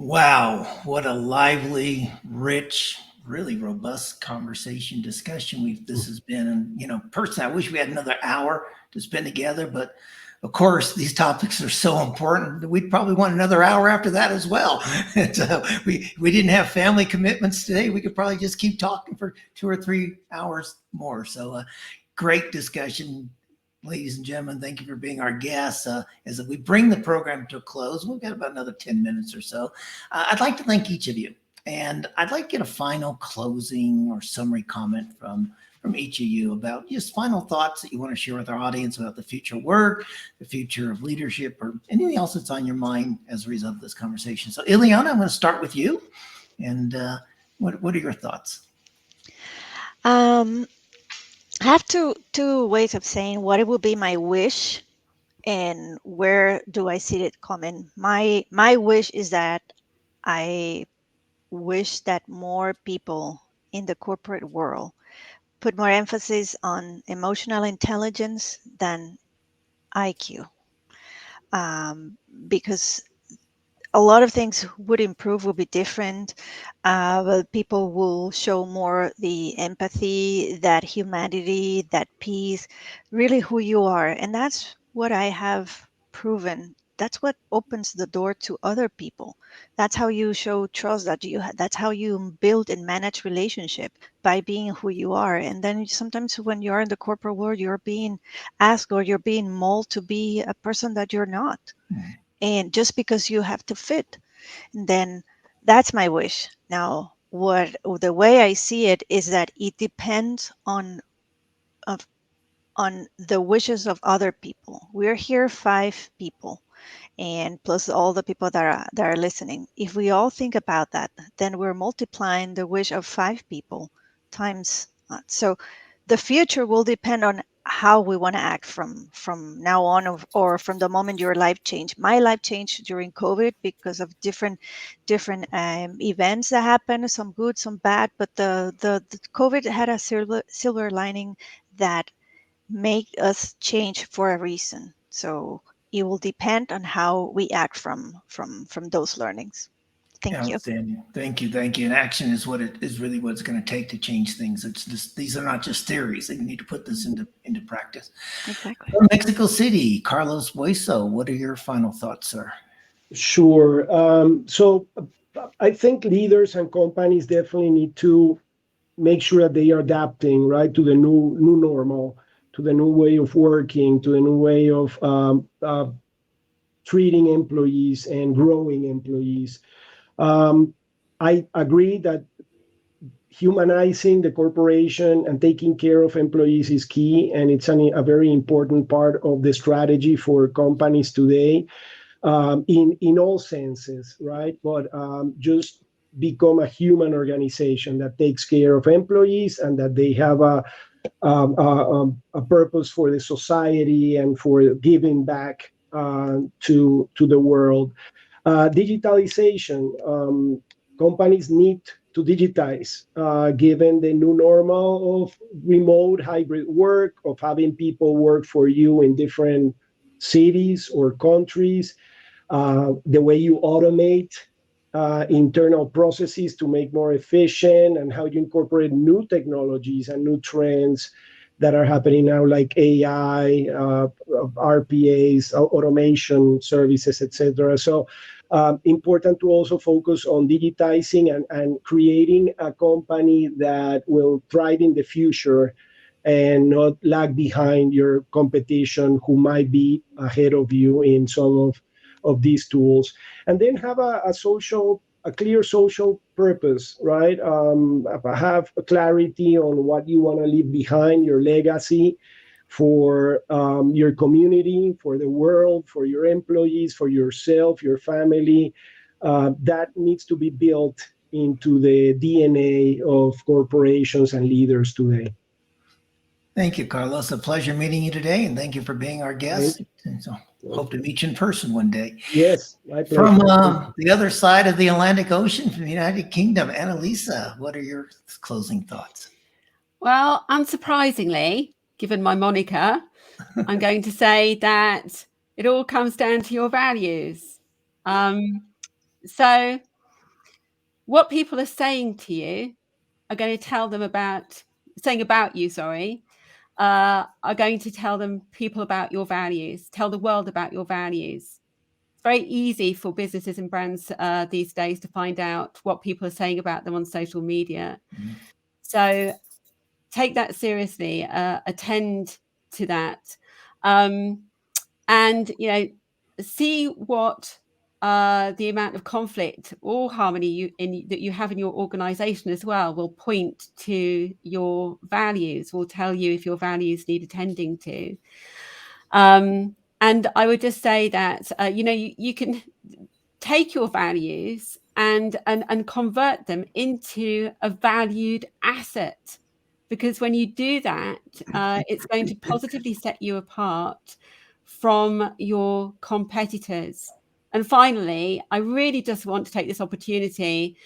Wow, what a lively, rich, really robust conversation discussion this has been. And personally, I wish we had another hour to spend together, but of course these topics are so important that we'd probably want another hour after that as well. And, we didn't have family commitments today. We could probably just keep talking for 2 or 3 hours more. So great discussion. Ladies and gentlemen, thank you for being our guests. As we bring the program to a close, we've got about another 10 minutes or so. I'd like to thank each of you. And I'd like to get a final closing or summary comment from each of you about just final thoughts that you want to share with our audience about the future of work, the future of leadership, or anything else that's on your mind as a result of this conversation. So Iliana, I'm going to start with you. And what are your thoughts? I have two ways of saying what it would be my wish and where do I see it coming. My wish is that I wish that more people in the corporate world put more emphasis on emotional intelligence than IQ, because a lot of things would improve, would be different. But people will show more the empathy, that humanity, that peace, really who you are. And that's what I have proven. That's what opens the door to other people. That's how you show trust. That's how you build and manage relationship, by being who you are. And then sometimes when you're in the corporate world, you're being asked or you're being molded to be a person that you're not. And just because you have to fit, and then that's my wish. Now, the way I see it is that it depends on the wishes of other people. We're here 5 people, and plus all the people that are listening. If we all think about that, then we're multiplying the wish of 5 people times. So the future will depend on how we want to act from now on, or from the moment your life changed. My life changed during COVID because of different events that happened, some good, some bad. But the COVID had a silver lining that made us change for a reason. So it will depend on how we act from those learnings. Thank you. Outstanding. Thank you. And action is really what it's going to take to change things. It's just, these are not just theories. You need to put this into practice. Exactly. From Mexico City, Carlos Bueso, what are your final thoughts, sir? Sure. So I think leaders and companies definitely need to make sure that they are adapting, right, to the new normal, to the new way of working, to the new way of treating employees and growing employees. I agree that humanizing the corporation and taking care of employees is key, and it's a very important part of the strategy for companies today, in all senses, right? But just become a human organization that takes care of employees and that they have a purpose for the society and for giving back to the world. Digitalization. Companies need to digitize, given the new normal of remote hybrid work, of having people work for you in different cities or countries, the way you automate internal processes to make more efficient, and how you incorporate new technologies and new trends that are happening now, like AI, RPAs, automation services, etc. So important to also focus on digitizing and creating a company that will thrive in the future and not lag behind your competition, who might be ahead of you in some of these tools. And then have a clear social purpose, right? Have clarity on what you want to leave behind, your legacy for your community, for the world, for your employees, for yourself, your family. That needs to be built into the DNA of corporations and leaders today. Thank you, Carlos. A pleasure meeting you today, and thank you for being our guest. And so hope to meet you in person one day. Yes, my pleasure. From the other side of the Atlantic Ocean, from the United Kingdom, Annalieza, what are your closing thoughts? Well, unsurprisingly, given my moniker, I'm going to say that it all comes down to your values. So what people are saying to you are going to tell them about you, are going to tell them people about your values, tell the world about your values. It's very easy for businesses and brands these days to find out what people are saying about them on social media. Mm-hmm. So take that seriously, attend to that. And, see what the amount of conflict or harmony that you have in your organization as well will point to your values, will tell you if your values need attending to. And I would just say that, you can take your values and convert them into a valued asset. Because when you do that, it's going to positively set you apart from your competitors. And finally, I really just want to take this opportunity,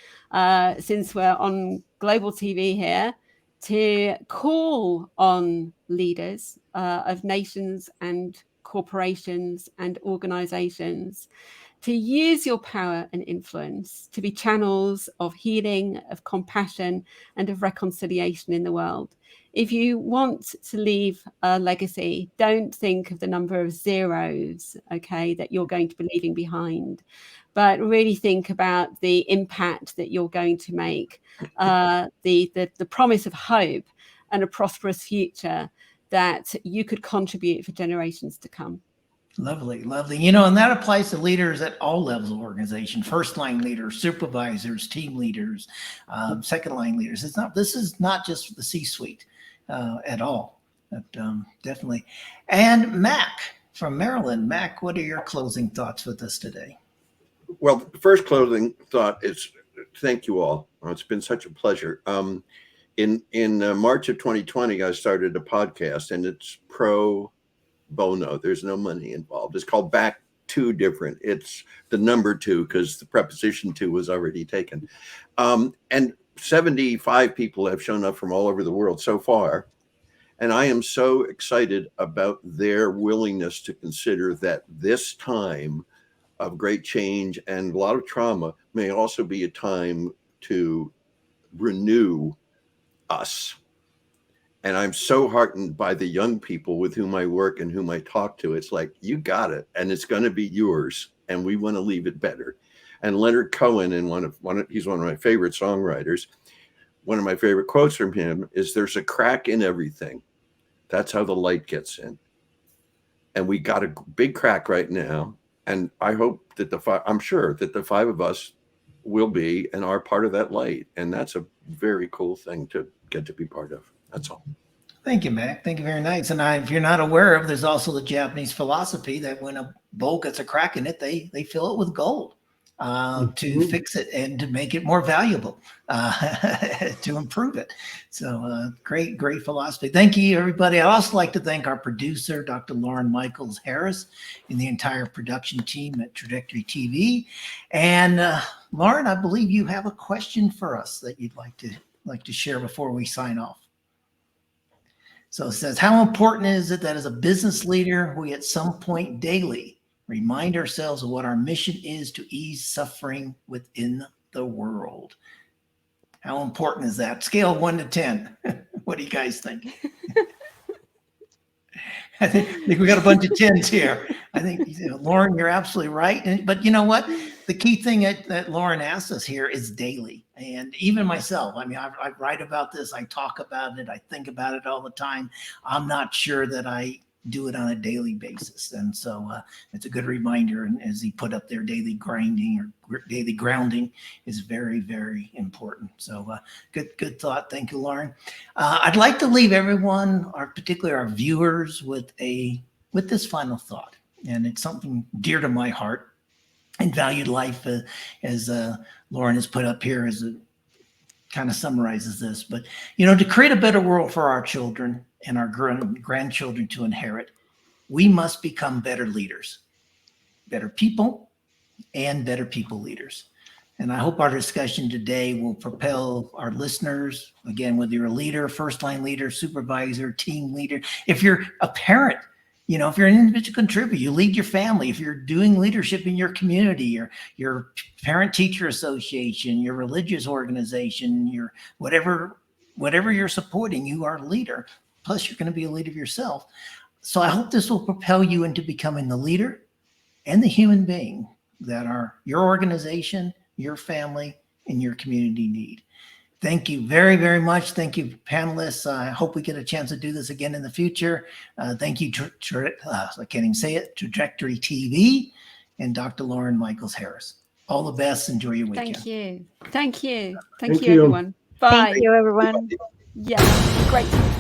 since we're on global TV here, to call on leaders of nations and corporations and organizations to use your power and influence to be channels of healing, of compassion, and of reconciliation in the world. If you want to leave a legacy, don't think of the number of zeros, okay, that you're going to be leaving behind, but really think about the impact that you're going to make, the promise of hope and a prosperous future that you could contribute for generations to come. Lovely, lovely. And that applies to leaders at all levels of organization, first line leaders, supervisors, team leaders, second line leaders. This is not just the C-suite at all, but definitely. And Mac from Maryland. Mac, what are your closing thoughts with us today? Well, the first closing thought is thank you all. It's been such a pleasure. In March of 2020, I started a podcast, and it's pro bono. There's no money involved. It's called Back to Different. It's the number 2 because the preposition to was already taken. And 75 people have shown up from all over the world so far. And I am so excited about their willingness to consider that this time of great change and a lot of trauma may also be a time to renew us. And I'm so heartened by the young people with whom I work and whom I talk to. It's like, you got it, and it's going to be yours, and we want to leave it better. And Leonard Cohen, he's one of my favorite songwriters. One of my favorite quotes from him is, "There's a crack in everything. That's how the light gets in." And we got a big crack right now. And I hope that I'm sure that the 5 of us will be and are part of that light. And that's a very cool thing to get to be part of. That's all. Thank you, Mac. Thank you, very nice. And if you're not aware of, there's also the Japanese philosophy that when a bowl gets a crack in it, they fill it with gold to fix it and to make it more valuable, to improve it. So great philosophy. Thank you, everybody. I'd also like to thank our producer, Dr. Lauren Michaels Harris, and the entire production team at Trajectory TV. And Lauren, I believe you have a question for us that you'd like to share before we sign off. So it says, how important is it that as a business leader, we at some point daily remind ourselves of what our mission is to ease suffering within the world? How important is that? Scale of 1 to 10. What do you guys think? I think we got a bunch of 10s here. I think, Lauren, you're absolutely right. But you know what? The key thing that Lauren asked us here is daily. And even myself, I mean, I write about this, I talk about it, I think about it all the time. I'm not sure that I do it on a daily basis. And so it's a good reminder. And as he put up there, daily grinding or daily grounding is very, very important. So good thought. Thank you, Lauren. I'd like to leave everyone, particularly our viewers, with this final thought. And it's something dear to my heart. And valued life, as Lauren has put up here, as it kind of summarizes this. But, to create a better world for our children and our grandchildren to inherit, we must become better leaders, better people, and better people leaders. And I hope our discussion today will propel our listeners, again, whether you're a leader, first-line leader, supervisor, team leader, if you're a parent, if you're an individual contributor, you lead your family. If you're doing leadership in your community, your parent-teacher association, your religious organization, your whatever you're supporting, you are a leader. Plus, you're going to be a leader yourself. So I hope this will propel you into becoming the leader and the human being that your organization, your family, and your community need. Thank you very, very much. Thank you, panelists. I hope we get a chance to do this again in the future. Thank you, I can't even say it, Trajectory TV and Dr. Lauren Michaels Harris. All the best. Enjoy your weekend. Thank you. Thank you. Thank you, everyone. Bye. Thank you, everyone. Yeah, great.